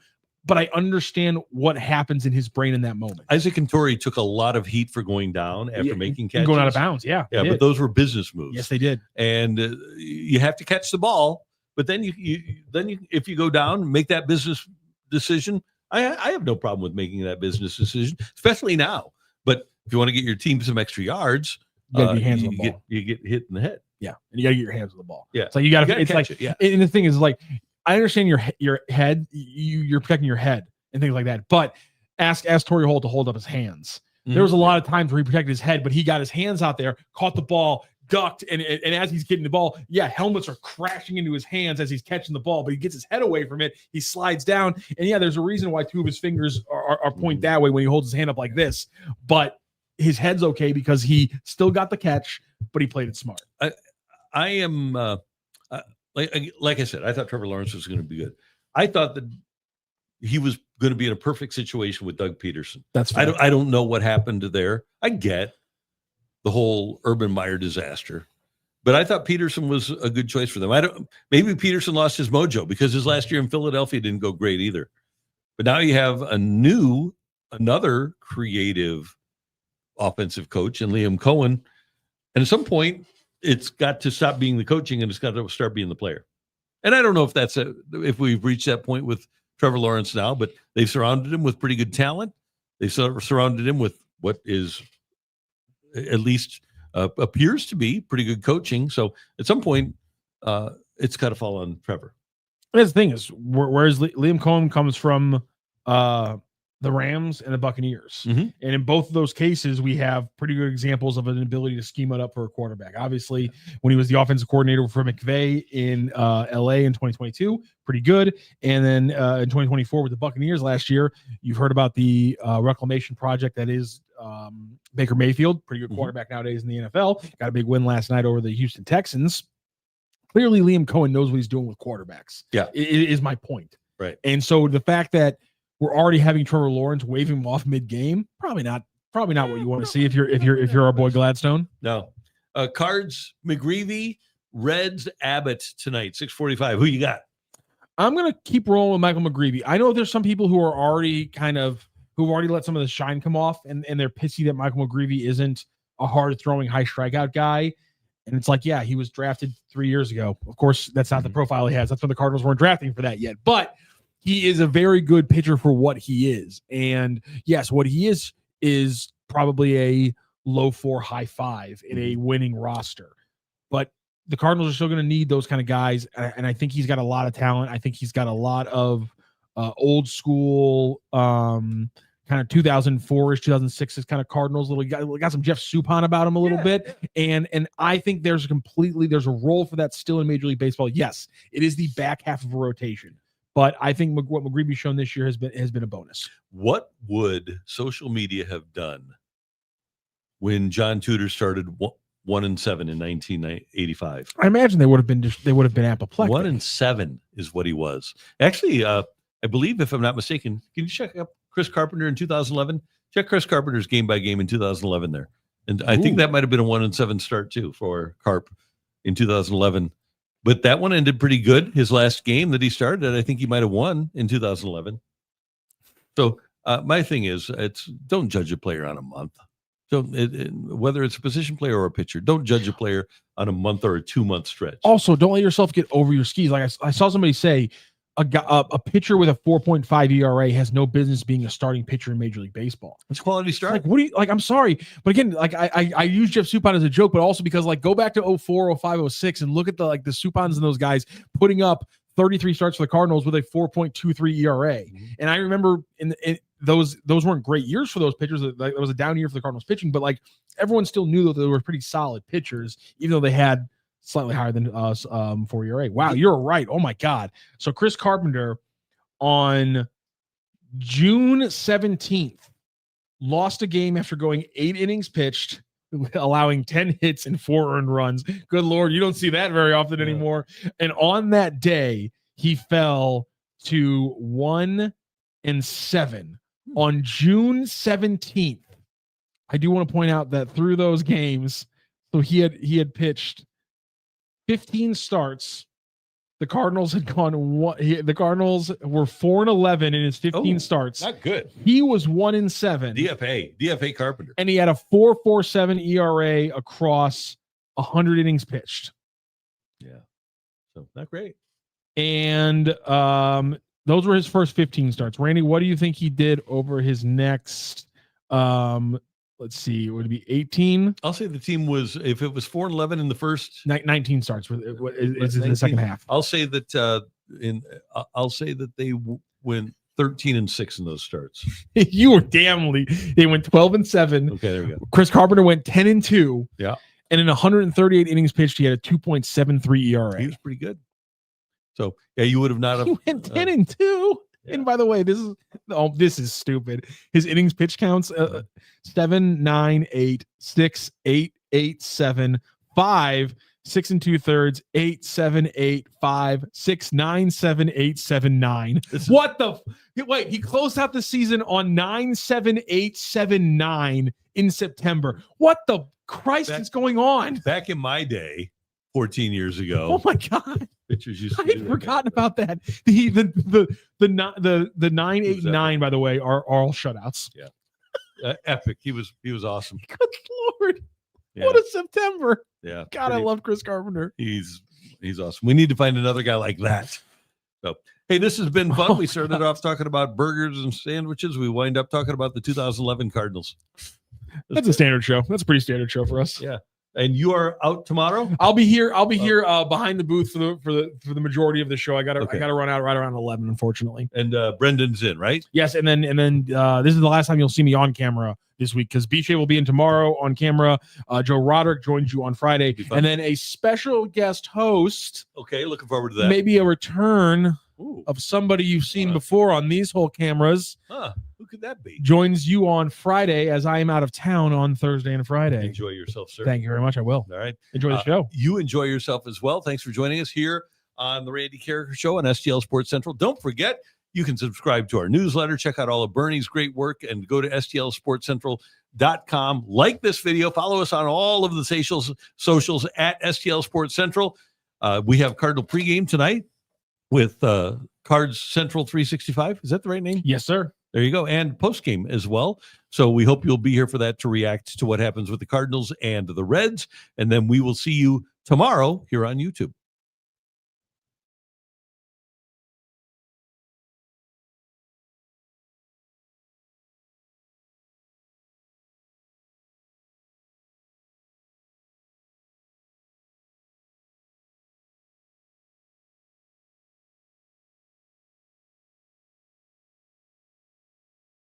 But I understand what happens in his brain in that moment. Isaac Cantori took a lot of heat for going down after making catches. Going out of bounds, yeah. But those were business moves. Yes, they did. And you have to catch the ball, but then you if you go down, make that business decision. I have no problem with making that business decision, especially now. But if you want to get your team some extra yards, you get your hands on the ball. You get hit in the head. Yeah, and you got to get your hands on the ball. Yeah, so you got to. It's like, and the thing is, like, I understand your head, you're protecting your head and things like that. But ask Torrey Holt to hold up his hands. There was a lot of times where he protected his head, but he got his hands out there, caught the ball, ducked, and as he's getting the ball, helmets are crashing into his hands as he's catching the ball, but he gets his head away from it. He slides down, and there's a reason why two of his fingers are point that way when he holds his hand up like this. But his head's okay because he still got the catch, but he played it smart. I am like I said, I thought Trevor Lawrence was going to be good. I thought that he was going to be in a perfect situation with Doug Peterson. That's fair. I don't know what happened there. I get the whole Urban Meyer disaster, but I thought Peterson was a good choice for them. Maybe Peterson lost his mojo because his last year in Philadelphia didn't go great either. But now you have another creative offensive coach in Liam Cohen, and at some point it's got to stop being the coaching and it's got to start being the player. And I don't know if we've reached that point with Trevor Lawrence now, but they've surrounded him with pretty good talent. They've surrounded him with what is at least appears to be pretty good coaching. So at some point, it's got to fall on Trevor. That's the thing is, whereas Liam Cohen comes from the Rams and the Buccaneers. Mhm. And in both of those cases, we have pretty good examples of an ability to scheme it up for a quarterback. Obviously, when he was the offensive coordinator for McVay in LA in 2022, pretty good. And then in 2024 with the Buccaneers last year, you've heard about the reclamation project that is Baker Mayfield, pretty good quarterback nowadays in the NFL. Got a big win last night over the Houston Texans. Clearly, Liam Cohen knows what he's doing with quarterbacks. Yeah. Is my point. Right. And so the fact that we're already having Trevor Lawrence waving him off mid-game, probably not what you want to see if you're our boy Gladstone. No. Cards, McGreevy, Reds, Abbott tonight, 6:45. Who you got? I'm gonna keep rolling with Michael McGreevy. I know there's some people who've already let some of the shine come off, and they're pissy that Michael McGreevy isn't a hard throwing, high strikeout guy. And it's like, yeah, he was drafted 3 years ago. Of course, that's not the profile he has. That's when the Cardinals weren't drafting for that yet. But he is a very good pitcher for what he is. And yes, what he is probably a low 4, high 5 in a winning roster. But the Cardinals are still going to need those kind of guys. And I think he's got a lot of talent. I think he's got a lot of old school, kind of 2004-ish, 2006-ish kind of Cardinals. Got some Jeff Suppan about him a little bit. And I think there's a role for that still in Major League Baseball. Yes, it is the back half of a rotation. But I think what McGreevy's shown this year has been a bonus. What would social media have done when John Tudor started 1-7 in 1985? I imagine they would have been apoplectic. 1-7 is what he was. Actually, I believe, if I'm not mistaken, can you check up Chris Carpenter in 2011? Check Chris Carpenter's game by game in 2011 there, and I think that might have been a 1-7 start too for Carp in 2011. But that one ended pretty good. His last game that he started, I think he might have won in 2011. So my thing is, don't judge a player on a month. Whether it's a position player or a pitcher, don't judge a player on a month or a 2-month stretch. Also, don't let yourself get over your skis. Like I saw somebody say, a pitcher with a 4.5 ERA has no business being a starting pitcher in Major League Baseball. It's quality start. Like, what do you like? I'm sorry, but again, like I use Jeff Suppan as a joke, but also because like go back to 04, 05, 06 and look at the Suppans and those guys putting up 33 starts for the Cardinals with a 4.23 ERA. And I remember in those weren't great years for those pitchers. It was a down year for the Cardinals pitching, but like everyone still knew that they were pretty solid pitchers, even though they had slightly higher than us for ERA. Wow, you're right. Oh my God. So Chris Carpenter on June 17th lost a game after going 8 innings pitched, allowing 10 hits and 4 earned runs. Good Lord, you don't see that very often anymore. And on that day, he fell to 1-7 on June 17th. I do want to point out that through those games, so he had pitched 15 starts. The Cardinals had gone the Cardinals were 4-11 in his 15 starts. Not good. He was 1-7. DFA Carpenter. And he had a 4.47 ERA across 100 innings pitched. Yeah. So not great. And those were his first 15 starts. Randy, what do you think he did over his next let's see, would it be 18? I'll say the team was, if it was 4-11 in the first 19 starts is in the second half. I'll say that they went 13-6 in those starts. You were damnly. They went 12-7. Okay, there we go. Chris Carpenter went 10-2. Yeah. And in 138 innings pitched, he had a 2.73 ERA. He was pretty good. So yeah, you would have not. He went 10-2. Yeah. And by the way, this is stupid. His innings pitch counts 7, 9, 8, 6, 8, 8, 7, 5, 6 2/3, 8, 7, 8, 5, 6, 9, 7, 8, 7, 9. What the wait, he closed out the season on 9, 7, 8, 7, 9 in September. What the Christ is going on? Back in my day, 14 years ago. Oh my God. Pitchers used to I had forgotten about that. The 9, 8, 9, by the way, are all shutouts. Yeah. Epic. He was awesome. Good Lord. Yeah. What a September. Yeah. God, I love Chris Carpenter. He's awesome. We need to find another guy like that. So, hey, this has been fun. We started off talking about burgers and sandwiches. We wind up talking about the 2011 Cardinals. That's a standard show. That's a pretty standard show for us. Yeah. And you are out tomorrow? I'll be here behind the booth for the majority of the show. I gotta run out right around 11, unfortunately. And Brendan's in, right? Yes, and then this is the last time you'll see me on camera this week, because BJ will be in tomorrow on camera. Joe Roderick joins you on Friday, and then a special guest host. Okay, looking forward to that. Maybe a return of somebody you've seen before on these whole cameras. Who could that be? Joins you on Friday, as I am out of town on Thursday and Friday. Enjoy yourself, sir. Thank you very much. I will. All right. Enjoy the show. You enjoy yourself as well. Thanks for joining us here on the Randy Karraker Show on STL Sports Central. Don't forget, you can subscribe to our newsletter, check out all of Bernie's great work, and go to stlsportscentral.com. Like this video. Follow us on all of the socials at STL Sports Central. We have Cardinal pregame tonight with Cards Central 365. Is that the right name? Yes, sir. There you go. And postgame as well. So we hope you'll be here for that to react to what happens with the Cardinals and the Reds. And then we will see you tomorrow here on YouTube.